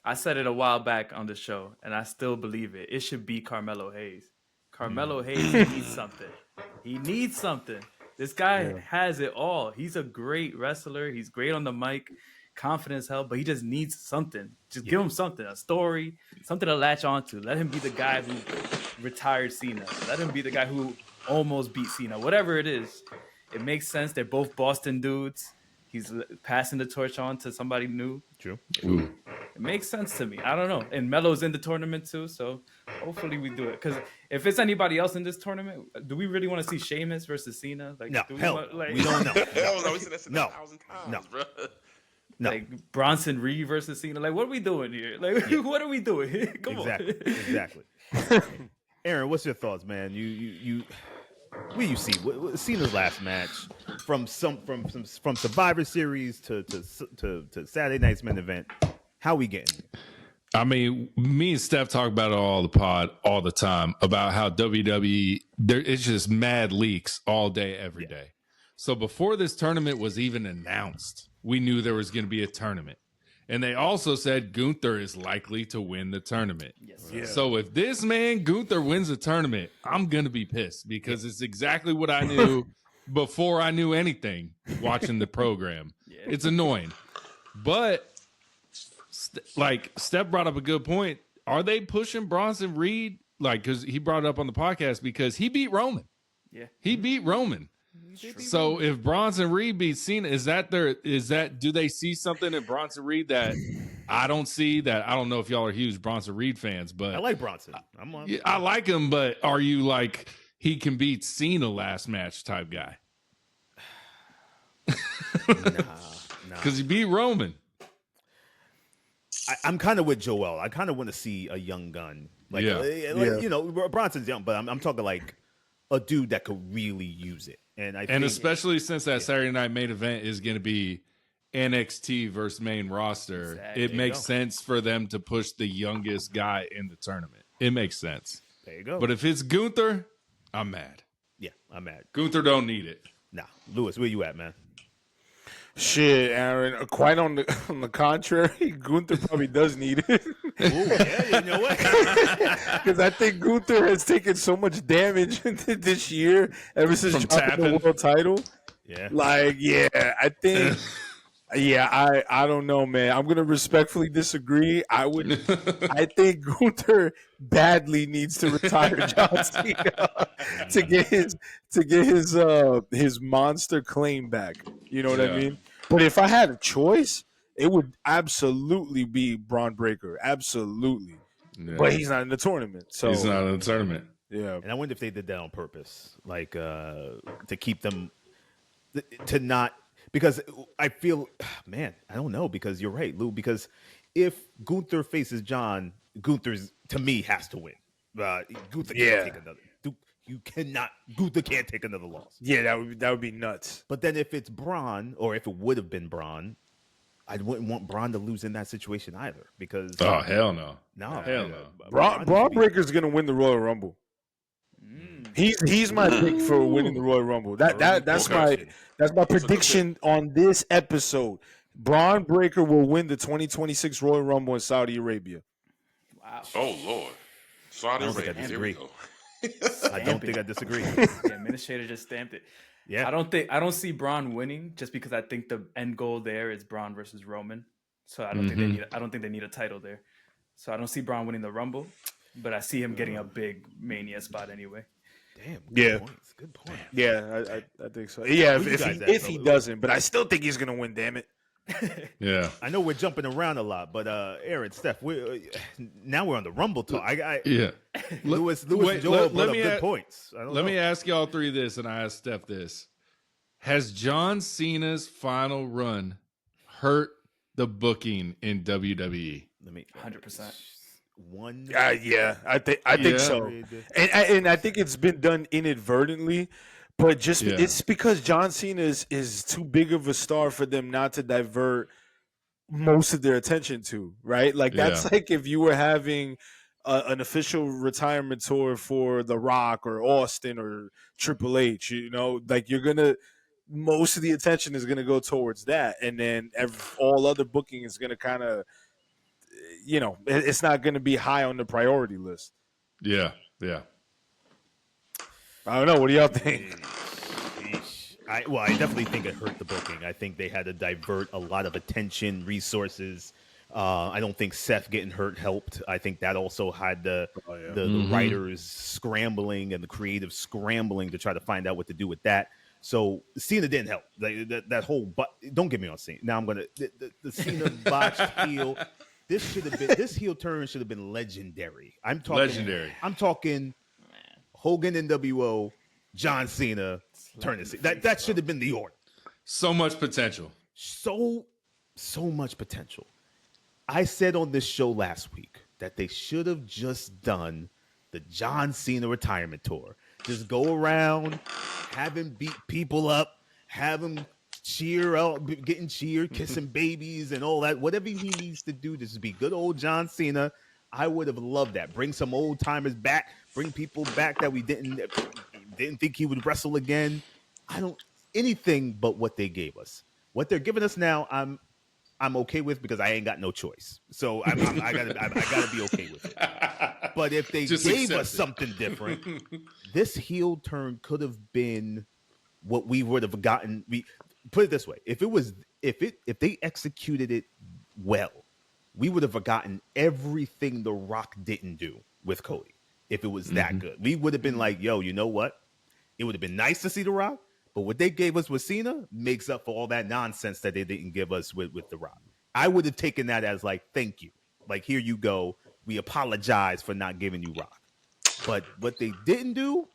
I said it a while back on the show, and I still believe it. It should be Carmelo Hayes. Carmelo Hayes needs something. He needs something. This guy has it all. He's a great wrestler. He's great on the mic, confident as hell, but he just needs something. Just give him something, a story, something to latch onto. Let him be the guy who retired Cena. Let him be the guy who almost beat Cena. Whatever it is, it makes sense. They're both Boston dudes. He's passing the torch on to somebody new. True. It makes sense to me. I don't know. And Melo's in the tournament too, so hopefully we do it. Because if it's anybody else in this tournament, do we really want to see Sheamus versus Cena? Like, no, we hell, we don't know. Hell no, we said that 1,000 times, bro. No. Like Bronson Reed versus Cena. Like, what are we doing here? Like, what are we doing here? Come on. Exactly. Aaron, what's your thoughts, man? What do you see? Cena's last match from Survivor Series to Saturday night's main event. How we getting? I mean, me and Steph talk about it all the pod all the time about how WWE it's just mad leaks all day, every day. So before this tournament was even announced, we knew there was going to be a tournament. And they also said Gunther is likely to win the tournament. Yes. Yeah. So if this man Gunther wins the tournament, I'm going to be pissed because it's exactly what I knew before I knew anything watching the program. Yeah. It's annoying. But like Steph brought up a good point. Are they pushing Bronson Reed? Like, because he brought it up on the podcast because he beat Roman. Yeah. He beat Roman. So if Bronson Reed beats Cena, do they see something in Bronson Reed that I don't see? That I don't know if y'all are huge Bronson Reed fans, but I like Bronson. I like him, but are you like he can beat Cena last match type guy? Nah. Because he beat Roman. I'm kind of with Joel. I kind of want to see a young gun. You know, Bronson's young, but I'm talking like a dude that could really use it. And especially since that Saturday night main event is going to be NXT versus main roster, it makes sense for them to push the youngest guy in the tournament. It makes sense. There you go. But if it's Gunther, I'm mad. Yeah, I'm mad. Gunther don't need it. Nah, Lewis, where you at, man? Shit, Aaron. Quite on the contrary, Gunther probably does need it. Ooh, yeah, you know what? Because I think Gunther has taken so much damage this year ever since dropping the world title. Yeah. Like, I think. I don't know, man. I'm gonna respectfully disagree. I think Gunther badly needs to retire John Cena to get his monster claim back. You know what I mean? But if I had a choice, it would absolutely be Bron Breakker. Absolutely. Yeah. But he's not in the tournament. So he's not in the tournament. Yeah. And I wonder if they did that on purpose, like to keep them to not. because I feel, man, I don't know, because you're right, Lou. Because if Gunther faces John, Gunther's to me has to win. Gunther can't take another. You cannot. Gunther can't take another loss. Yeah, that would be nuts. But then if it's Bron, or if it would have been Bron, I wouldn't want Bron to lose in that situation either. Because hell no, hell no. Bron Breakker's gonna win the Royal Rumble. He's my pick for winning the Royal Rumble. That's my prediction on this episode. Bron Breakker will win the 2026 Royal Rumble in Saudi Arabia. Wow. Oh Lord, Saudi I don't think I Arabia. Here we disagree. go. I don't think I disagree. The administrator just stamped it. Yeah, I don't see Braun winning just because I think the end goal there is Braun versus Roman. So I don't think they need a title there. So I don't see Braun winning the Rumble, but I see him getting a big Mania spot anyway. Damn. Good point. Yeah, I think so. Yeah, Where you guys at, if he fellas? doesn't, but I still think he's gonna win. Damn it. Yeah. I know we're jumping around a lot, but Aaron, Steph, now we're on the Rumble talk. Yeah. Lewis, Wait, Joel let brought up me good a- points. Let me ask y'all three this, and I ask Steph this: has John Cena's final run hurt the booking in WWE? Let me 100%. one. Yeah, I think so, and I think it's been done inadvertently, but it's because John Cena is too big of a star for them not to divert most of their attention to, right? Like that's like if you were having an official retirement tour for The Rock or Austin or Triple H, you know, like most of the attention is gonna go towards that, and then all other booking is gonna kind of, you know, it's not going to be high on the priority list. Yeah. I don't know. What do y'all think? I definitely think it hurt the booking. I think they had to divert a lot of attention, resources. I don't think Seth getting hurt helped. I think that also had the writers scrambling and the creative scrambling to try to find out what to do with that. So Cena didn't help. Like, that whole, but don't get me on Cena. Now I'm gonna the Cena botched heel. This heel turn should have been legendary. I'm talking Hogan NWO, John Cena turn to that should have been the order. So much potential. So much potential. I said on this show last week that they should have just done the John Cena retirement tour. Just go around, have him beat people up, have him cheer out, getting cheered, kissing babies and all that. Whatever he needs to do to just be good old John Cena. I would have loved that. Bring some old timers back, bring people back that we didn't think he would wrestle again. Anything but what they gave us. What they're giving us now, I'm okay with because I ain't got no choice. So I gotta be okay with it. But if they gave us something different, this heel turn could have been what we would have gotten. Put it this way: if they executed it well, we would have gotten everything The Rock didn't do with Cody. If it was that good, we would have been like, "Yo, you know what? It would have been nice to see The Rock, but what they gave us with Cena makes up for all that nonsense that they didn't give us with The Rock." I would have taken that as like, "Thank you, like here you go. We apologize for not giving you Rock." But what they didn't do,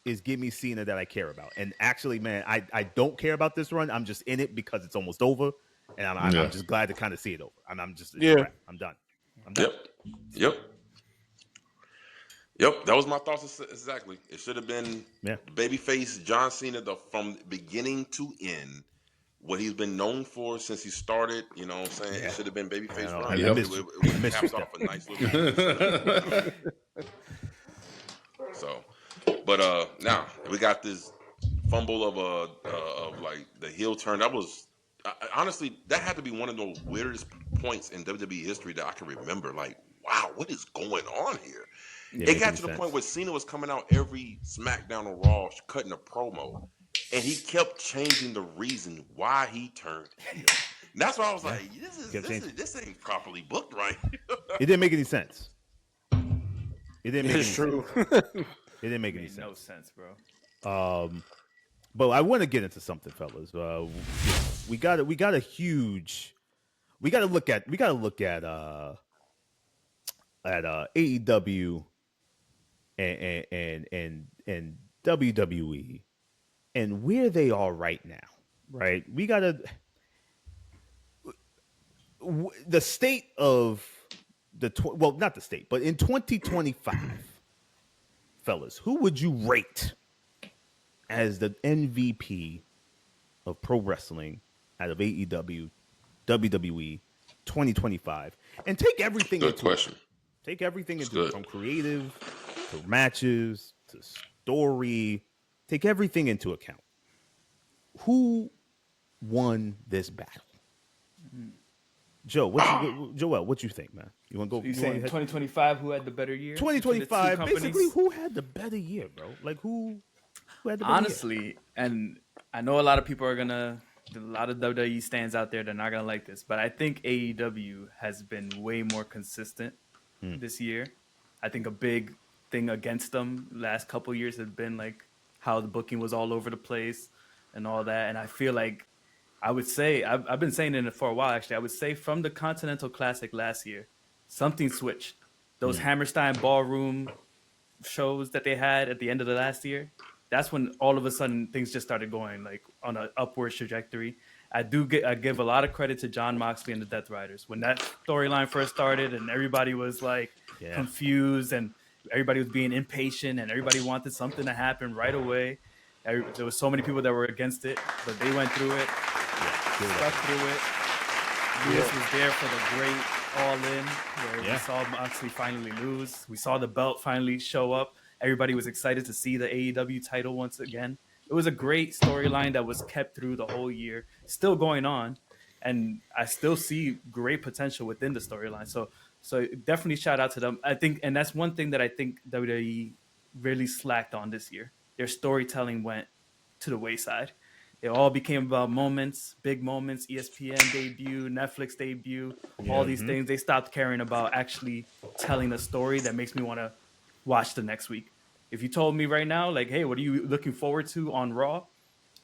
is give me Cena that I care about. And actually, man, I don't care about this run. I'm just in it because it's almost over, and I'm just glad to kind of see it over. I'm done. I'm done. Yep. That was my thoughts exactly. It should have been babyface John Cena from beginning to end. What he's been known for since he started, you know what I'm saying? It should have been babyface run. It caps off a nice little So, but now we got this fumble of like the heel turn. That was honestly, that had to be one of the weirdest points in WWE history that I can remember. Like, wow, what is going on here? It got to the point where Cena was coming out every SmackDown or Raw, cutting a promo, and he kept changing the reason why he turned heel. And that's why I was like, this ain't properly booked right. It didn't make any sense. It didn't make any true. sense. It didn't make any sense. No sense, bro. But I want to get into something, fellas. We got a huge. We got to look at AEW and WWE and where they are right now. right? We gotta the state of not the state, but in 2025, fellas, who would you rate as the MVP of pro wrestling out of AEW, WWE 2025? And take everything Good into question. it. Take everything That's into it, good. from creative to matches to story. Take everything into account. Who won this battle? Joel, what you think, man? You want to go? You saying 2025? Who had the better year? 2025, basically, who had the better year, bro? Like who had the better Honestly, and I know a lot of people are a lot of WWE stands out there that are not gonna like this, but I think AEW has been way more consistent this year. I think a big thing against them last couple years has been like how the booking was all over the place and all that. And I feel like I would say I've been saying it for a while. Actually, I would say from the Continental Classic last year, something switched. Those Hammerstein Ballroom shows that they had at the end of the last year, that's when all of a sudden things just started going like on an upward trajectory. I give a lot of credit to Jon Moxley and the Death Riders. When that storyline first started and everybody was like confused and everybody was being impatient and everybody wanted something to happen right away. There was so many people that were against it, but they went through it, stuck through it. Lewis was there for the great All-In, where we saw Moxley finally lose. We saw the belt finally show up. Everybody was excited to see the AEW title once again. It was a great storyline that was kept through the whole year, still going on, and I still see great potential within the storyline. So definitely shout out to them. I think, and that's one thing that I think WWE really slacked on this year. Their storytelling went to the wayside. It all became about moments, big moments, ESPN debut, Netflix debut, all these things. They stopped caring about actually telling a story that makes me want to watch the next week. If you told me right now, like, hey, what are you looking forward to on Raw?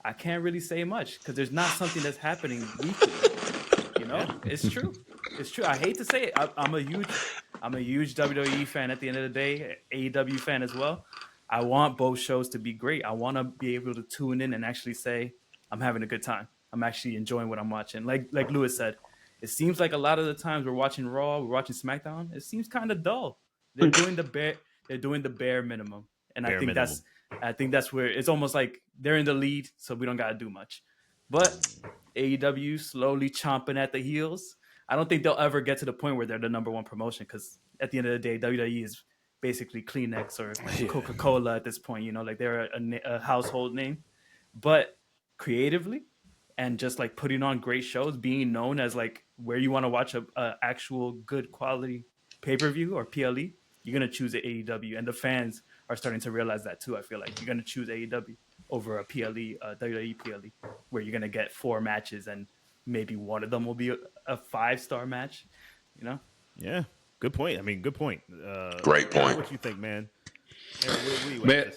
I can't really say much because there's not something that's happening weekly. You know, it's true. It's true. I hate to say it. I'm a huge WWE fan at the end of the day, AEW fan as well. I want both shows to be great. I want to be able to tune in and actually say, I'm having a good time. I'm actually enjoying what I'm watching. Like Lewis said, it seems like a lot of the times we're watching Raw, we're watching SmackDown, it seems kind of dull. They're doing the bare minimum. And I think that's where it's almost like they're in the lead, so we don't gotta do much. But AEW slowly chomping at the heels. I don't think they'll ever get to the point where they're the number one promotion, because at the end of the day, WWE is basically Kleenex or Coca-Cola at this point. You know, like they're a household name. But creatively and just like putting on great shows, being known as like where you want to watch a actual good quality pay-per-view or PLE, you're gonna choose the AEW, and the fans are starting to realize that too. I feel like you're gonna choose AEW over a PLE, WWE PLE, where you're gonna get 4 matches and maybe one of them will be a 5-star match. You know? Yeah, good point. I mean, good point. Great point. What you think, man? Aaron, Man,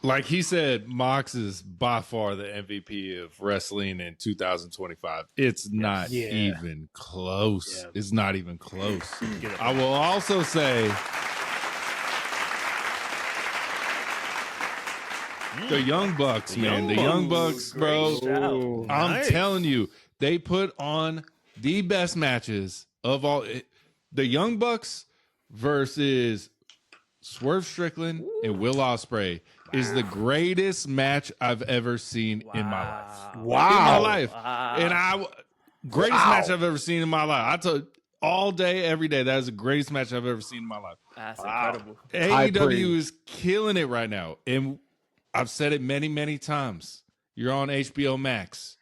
like he said, Mox is by far the MVP of wrestling in 2025. It's not even close. Yeah. It's not even close. I will also say the Young Bucks, man. The Young Bucks, bro. I'm telling you, they put on the best matches of all. The Young Bucks versus Swerve Strickland and Will Ospreay is the greatest match I've ever seen in my life. In my life. And greatest match I've ever seen in my life. I told all day, every day, that is the greatest match I've ever seen in my life. That's incredible. AEW is killing it right now. And I've said it many, many times. You're on HBO Max.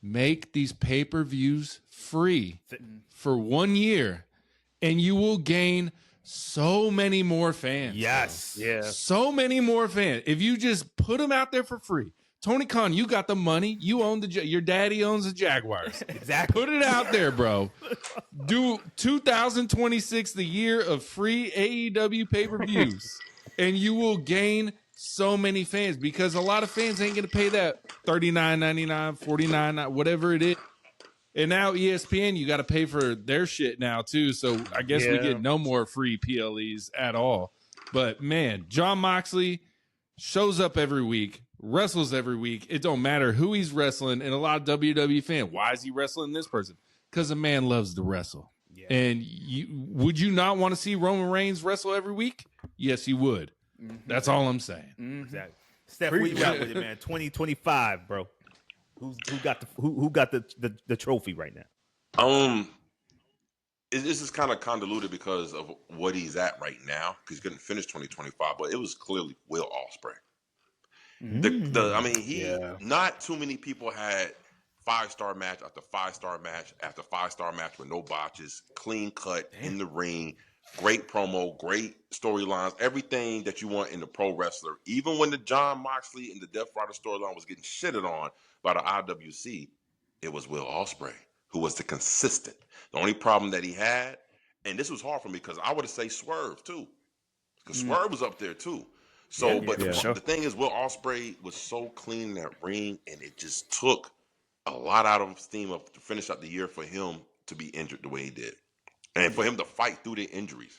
Make these pay-per-views free for 1 year, and you will gain so many more fans. Yes. Yeah. So many more fans. If you just put them out there for free. Tony Khan, you got the money. You own your daddy owns the Jaguars. Exactly. Put it out there, bro. Do 2026 the year of free AEW pay-per-views, and you will gain so many fans, because a lot of fans ain't going to pay that $39.99, $49, whatever it is. And now ESPN, you got to pay for their shit now too. So I guess we get no more free PLEs at all. But man, Jon Moxley shows up every week, wrestles every week. It don't matter who he's wrestling. And a lot of WWE fans, why is he wrestling this person? Because a man loves to wrestle. Yeah. And would you not want to see Roman Reigns wrestle every week? Yes, you would. Mm-hmm. That's all I'm saying. Mm-hmm. Exactly. Steph, what you got with it, man? 2025, bro. Who got the trophy right now? This is kind of convoluted because of what he's at right now, because he couldn't finish 2025, but it was clearly Will Ospreay. Not too many people had 5-star match after 5-star match after 5-star match with no botches, clean cut in the ring, great promo, great storylines, everything that you want in the pro wrestler. Even when the John Moxley and the Death Rider storyline was getting shitted on by the IWC, it was Will Ospreay who was the consistent. The only problem that he had, and this was hard for me because I would have said Swerve too, because Swerve was up there too. So, the thing is, Will Ospreay was so clean in that ring, and it just took a lot out of steam to finish out the year for him to be injured the way he did, and for him to fight through the injuries.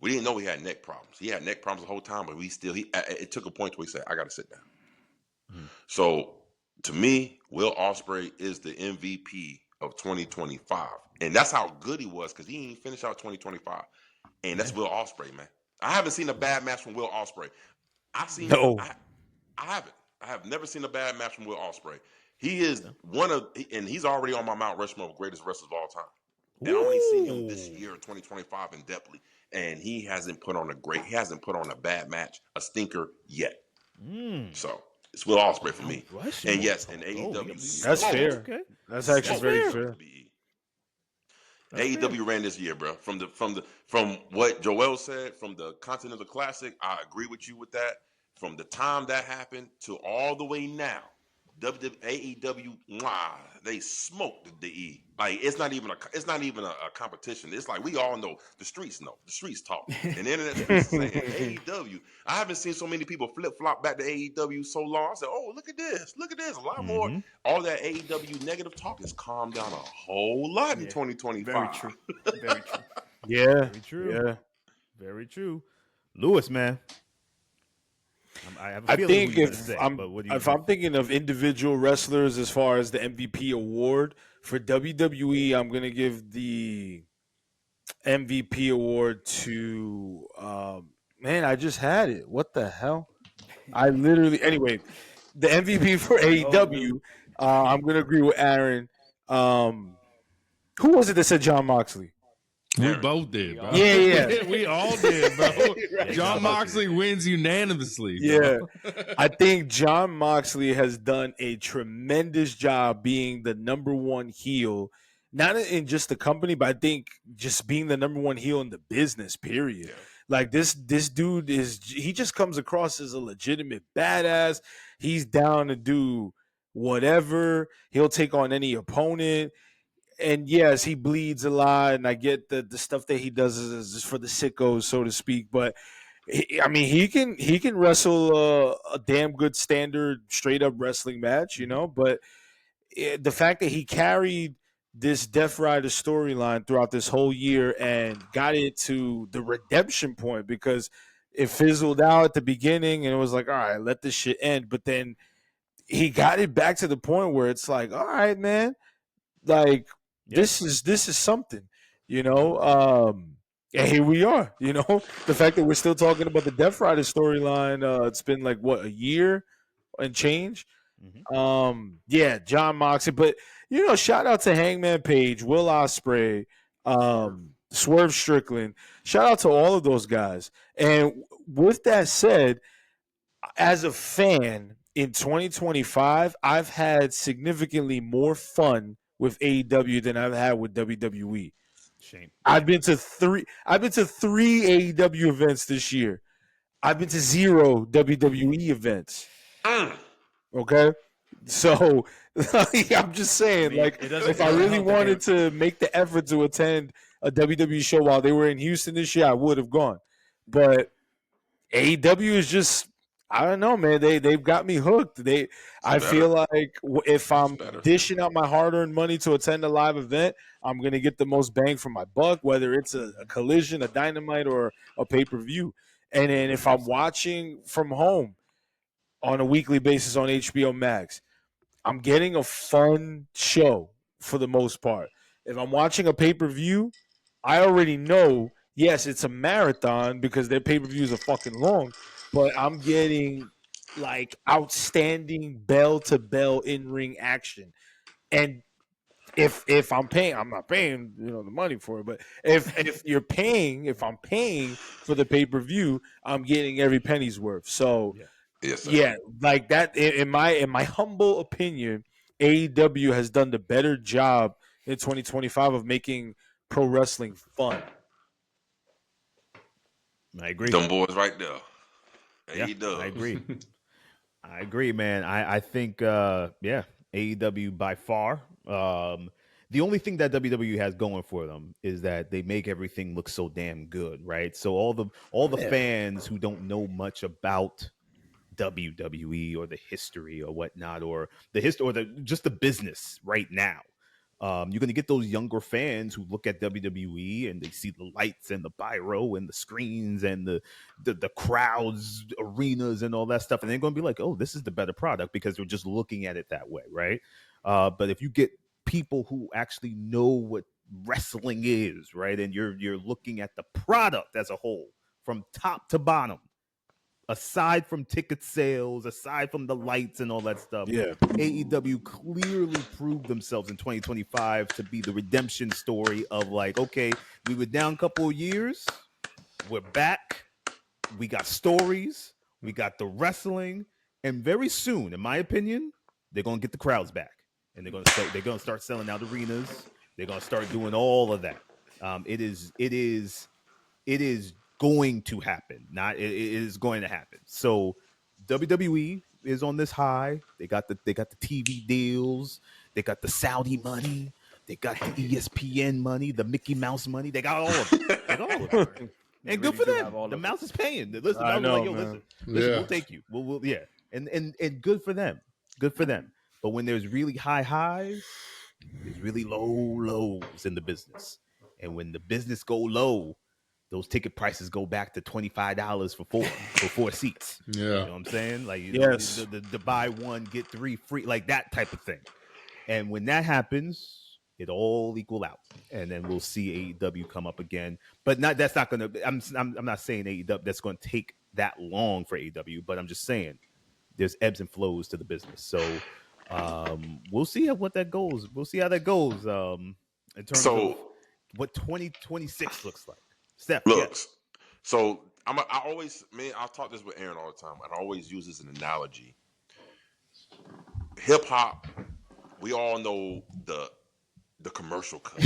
We didn't know he had neck problems. He had neck problems the whole time, but it took a point where he said, "I got to sit down." Mm-hmm. So, to me, Will Ospreay is the MVP of 2025, and that's how good he was because he didn't finish out 2025, and that's Will Ospreay, man. I haven't seen a bad match from Will Ospreay. I haven't. I have never seen a bad match from Will Ospreay. He is and he's already on my Mount Rushmore of greatest wrestlers of all time. And I only seen him this year in 2025 in depthly, and he hasn't put on a bad match, a stinker yet. So it's Will Ospreay for me. And yes, in AEW, that's fair. Okay. That's actually very fair. AEW ran this year, bro. From what Joel said, from the Continental Classic, I agree with you with that. From the time that happened to all the way now, AEW, they smoked the E. Like it's not even a competition. It's like we all know. The streets talk, and the internet streets saying AEW. I haven't seen so many people flip flop back to AEW so long. I said, "Oh, look at this! A lot more." All that AEW negative talk has calmed down a whole lot in 2025. Very true. Very true. Yeah. Very true. Yeah. Very true. Lewis, man. I think if I'm thinking of individual wrestlers as far as the MVP award for WWE, I'm going to give the MVP award to I just had it. What the hell? Anyway, the MVP for AEW, I'm going to agree with Aaron. Who was it that said John Moxley? We both did, bro. Yeah. We all did, bro. Right. John Moxley wins unanimously, bro. Yeah. I think John Moxley has done a tremendous job being the number one heel, not in just the company, but I think just being the number one heel in the business, period. Yeah. Like this dude he just comes across as a legitimate badass. He's down to do whatever. He'll take on any opponent. And yes, he bleeds a lot, and I get the stuff that he does is just for the sickos, so to speak. But he can wrestle a damn good standard straight up wrestling match, you know. But the fact that he carried this Death Rider storyline throughout this whole year and got it to the redemption point, because it fizzled out at the beginning, and it was like, all right, let this shit end. But then he got it back to the point where it's like, all right, man, like. This is something, you know. And here we are, you know. The fact that we're still talking about the Death Rider storyline, it's been like a year and change. Mm-hmm. John Moxley, but you know, shout out to Hangman Page, Will Ospreay, Swerve Strickland. Shout out to all of those guys. And with that said, as a fan in 2025, I've had significantly more fun with AEW than I've had with WWE. Shame. I've been to three AEW events this year. I've been to 0 WWE events. Okay? So I'm just saying, if I really wanted to make the effort to attend a WWE show while they were in Houston this year, I would have gone. But AEW is just, I don't know, man. They've got me hooked. I feel like if I'm dishing out my hard-earned money to attend a live event, I'm gonna get the most bang for my buck, whether it's a Collision, a Dynamite, or a pay-per-view. And then if I'm watching from home, on a weekly basis on HBO Max. I'm getting a fun show for the most part. If I'm watching a pay-per-view, I already know, yes, it's a marathon because their pay-per-views are fucking long, but I'm getting like outstanding bell-to-bell in-ring action. And if I'm paying, I'm not paying, the money for it, but if I'm paying for the pay-per-view, I'm getting every penny's worth. So Yes, sir. yeah, like that. In my humble opinion, AEW has done the better job in 2025 of making pro wrestling fun. I agree. Them boys right there. Yeah, AEW. I agree. I agree, man. I think, AEW by far. The only thing that WWE has going for them is that they make everything look so damn good, right? So all the fans who don't know much about WWE or the history or whatnot, or the history or just the business right now. You're going to get those younger fans who look at WWE and they see the lights and the pyro and the screens and the crowds, arenas and all that stuff. And they're going to be like, oh, this is the better product because they're just looking at it that way, right? But if you get people who actually know what wrestling is, right, and you're looking at the product as a whole from top to bottom, aside from ticket sales, aside from the lights and all that stuff, AEW clearly proved themselves in 2025 to be the redemption story of like, okay, we were down a couple of years, we're back, we got stories, we got the wrestling, and very soon, in my opinion, they're gonna get the crowds back, and they're gonna start selling out arenas. They're gonna start doing all of that. It is going to happen. It is going to happen. So WWE is on this high. They got the TV deals. They got the Saudi money. They got the ESPN money, the Mickey Mouse money. They got all of it. They got all of it. And good for them. The Mouse is paying. Listen, I know, like, yo, listen, we'll take you. We'll and good for them. Good for them. But when there's really high highs, there's really low lows in the business. And when the business go low, those ticket prices go back to $25 for four seats. Yeah. You know what I'm saying? Like, yes, the buy one, get three free, like that type of thing. And when that happens, it all equal out. And then we'll see AEW come up again. But that's not going to, I'm not saying AEW, that's going to take that long for AEW, but I'm just saying there's ebbs and flows to the business. So we'll see what that goes. We'll see how that goes in terms of what 2026 looks like. Steph, looks. So I always, man, I talk this with Aaron all the time, and I always use this as an analogy. Hip hop, we all know the commercial cut.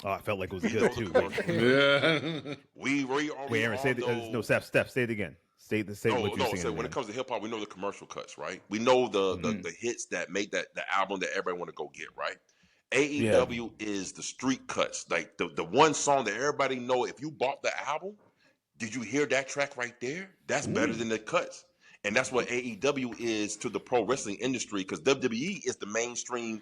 I felt like it was good too. Yeah. We already Wait, Aaron, say it. No, Steph, say it again. Say what you're saying. So when it comes to hip hop, we know the commercial cuts, right? We know the hits that make the album that everybody want to go get, right? AEW is the street cuts, like the one song that everybody know. If you bought the album, did you hear that track right there? That's better than the cuts, and that's what AEW is to the pro wrestling industry. Because WWE is the mainstream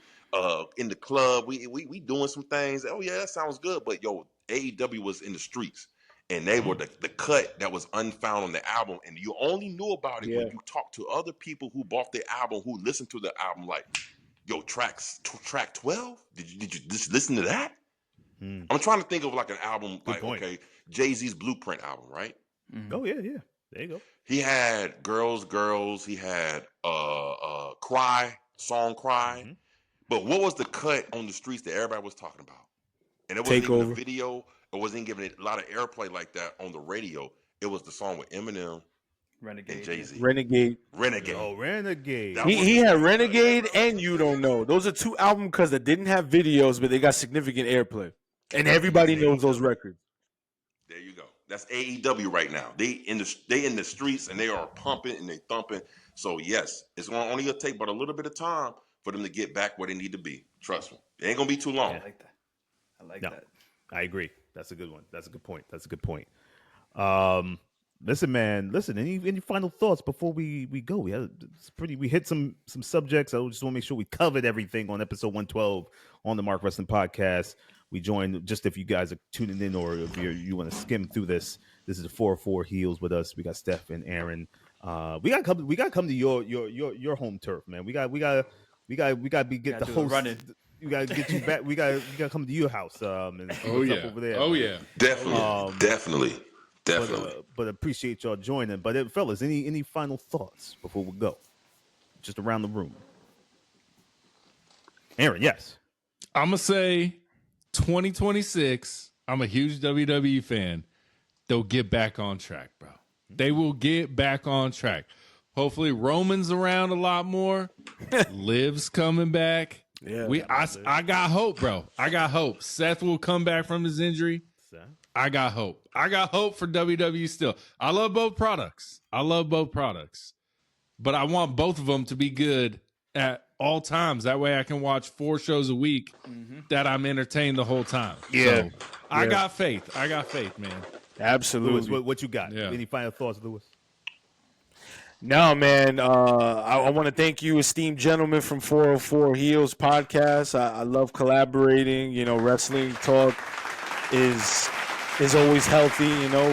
in the club. We doing some things. Oh yeah, that sounds good. But yo, AEW was in the streets, and they were the cut that was unfound on the album, and you only knew about it when you talked to other people who bought the album, who listened to the album, like. Yo, track 12? Did you just listen to that? I'm trying to think of like an album, okay, Jay-Z's Blueprint album, right? Oh yeah. There you go. He had Girls. He had Cry. But what was the cut on the streets that everybody was talking about? And it wasn't even a video. It wasn't giving it a lot of airplay like that on the radio. It was the song with Eminem. Renegade. And Jay-Z. Renegade. Oh, Renegade. He had Renegade and You Don't Know. Those are two albums because they didn't have videos, but they got significant airplay. And everybody knows those records. There you go. That's AEW right now. They in the streets and they are pumping and they thumping. So yes, it's going to take but a little bit of time for them to get back where they need to be. Trust me. It ain't going to be too long. I like that. That. I agree. That's a good one. That's a good point. Listen, man. Any final thoughts before we go? We hit some subjects. I just want to make sure we covered everything on episode 112 on the Mark Wrestling Podcast. We joined, just if you guys are tuning in or if you want to skim through this is the 404 Heelz with us. We got Steph and Aaron. We gotta come to your home turf, man. We gotta get the host running. We gotta get you back. We gotta come to your house. And see what's up over there. Oh yeah. Definitely. But appreciate y'all joining. But fellas, any final thoughts before we go? Just around the room. Aaron, yes. I'm gonna say 2026. I'm a huge WWE fan. They'll get back on track, bro. They will get back on track. Hopefully, Roman's around a lot more. Liv's coming back. Yeah, I got hope, bro. I got hope. Seth will come back from his injury. I got hope. I got hope for WWE still. I love both products. But I want both of them to be good at all times. That way I can watch 4 shows a week that I'm entertained the whole time. Yeah. So I got faith. Man. Absolutely. Lewis, what you got? Yeah. Any final thoughts, Lewis? No, man. I want to thank you, esteemed gentlemen from 404 Heelz podcast. I love collaborating. You know, wrestling talk is always healthy. You know,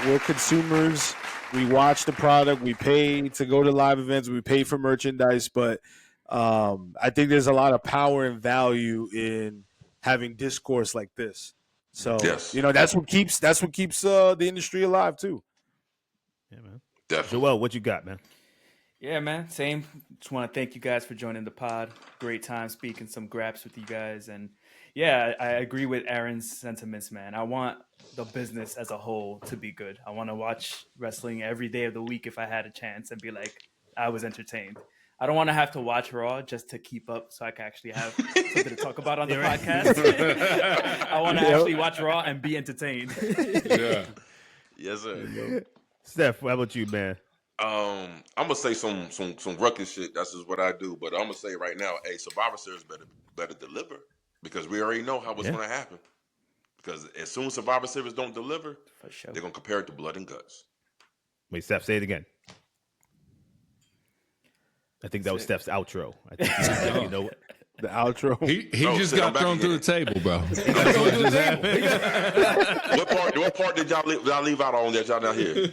we're consumers. We watch the product. We pay to go to live events. We pay for merchandise. But I think there's a lot of power and value in having discourse like this. So you know, that's what keeps the industry alive too. Yeah, man. Definitely. Joel, what you got, man? Yeah, man. Same. Just want to thank you guys for joining the pod. Great time speaking some graps with you guys. And yeah, I agree with Aaron's sentiments, man. I want the business as a whole to be good. I want to watch wrestling every day of the week if I had a chance and be like, I was entertained. I don't want to have to watch Raw just to keep up so I can actually have something to talk about on the podcast. I want to actually watch Raw and be entertained. Yeah. Yes, sir. Steph, how about you, man? I'm gonna say some ruckus shit. That's just what I do. But I'm gonna say right now, hey, Survivor Series better deliver, because we already know how it's gonna happen. Because as soon as Survivor Series don't deliver, For sure. they're gonna compare it to Blood and Guts. Wait, Steph, say it again. I think that was Steph's outro. I think you know The outro. He No, just shit, I'm got back thrown through again. the table, bro. That's what just happened. What part did y'all leave out on that y'all not here?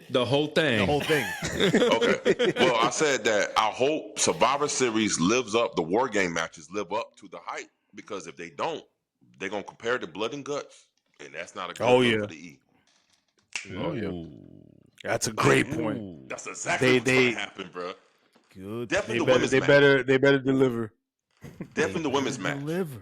The whole thing. the whole thing. Okay. Well, I said that I hope Survivor Series lives up, the War Game matches live up to the hype, because if they don't, they're going to compare it to Blood and Guts, and that's not a good look for the E. Oh yeah. Ooh, That's a great point. That's exactly what's going to happen, bro. good. Definitely They the better, women's they match. better, they better deliver. Definitely the women's match. Deliver.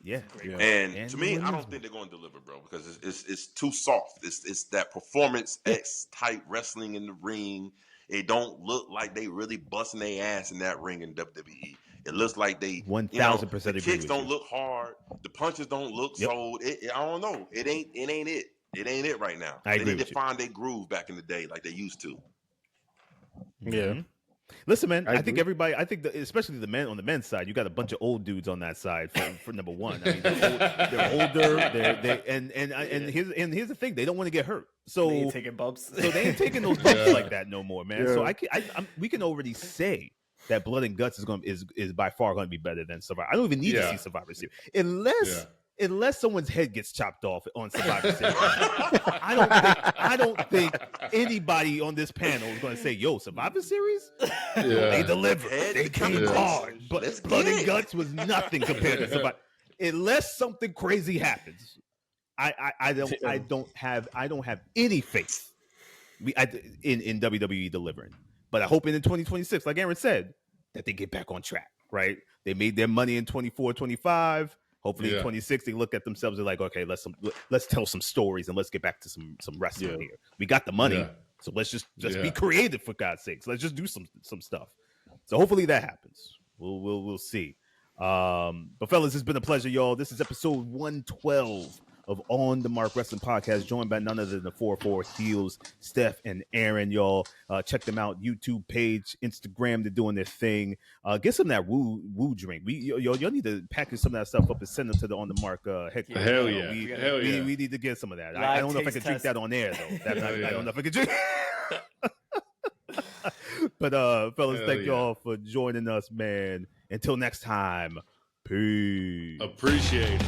Yeah. And to me, I don't think they're going to deliver, bro, because it's too soft. It's that Performance X type wrestling in the ring. It don't look like they really busting their ass in that ring in WWE. It looks like they 1000% the agree kicks with don't you. look hard. The punches don't look sold. I don't know. It ain't it. It ain't it right now. I They agree need with to you. find their groove back in the day like they used to. Yeah. Listen, man. I think agree. everybody. I think especially the men on the men's side. You got a bunch of old dudes on that side for number one. I mean, they're older. And here's the thing. They don't want to get hurt. So They ain't taking bumps. So they ain't taking those bumps like that no more, man. Yeah. So we can already say that Blood and Guts is by far going to be better than Survivor. I don't even need to see Survivor Series unless someone's head gets chopped off on Survivor Series. I don't think anybody on this panel is going to say, "Yo, Survivor Series, they delivered. They came hard." But Blood and Guts was nothing compared to Survivor. Unless something crazy happens, I don't have any faith in WWE delivering. But I hope in 2026, like Aaron said, that they get back on track, right? They made their money in 24, 25. Hopefully in 26, they look at themselves and like, okay, let's tell some stories and let's get back to some wrestling here. We got the money, so let's just be creative, for God's sakes. Let's just do some stuff. So hopefully that happens. We'll see. But fellas, it's been a pleasure, y'all. This is episode 112 of On the Mark Wrestling Podcast, joined by none other than the 4-4 Heelz, Steph and Aaron, y'all. Check them out, YouTube page, Instagram, they're doing their thing. Get some of that woo drink. Y'all need to package some of that stuff up and send them to the On the Mark headquarters. Hell yeah. We need to get some of that. I don't know if I can drink that on air, though. I don't know if I can drink. But fellas, thank y'all for joining us, man. Until next time, peace. Appreciate it.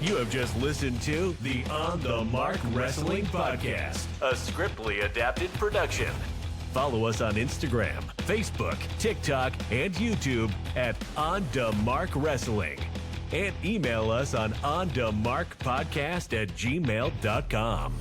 You have just listened to the On the Mark Wrestling Podcast, a Scriptly adapted production. Follow us on Instagram, Facebook, TikTok, and YouTube at On the Mark Wrestling. And email us on onthemarkpodcast@gmail.com.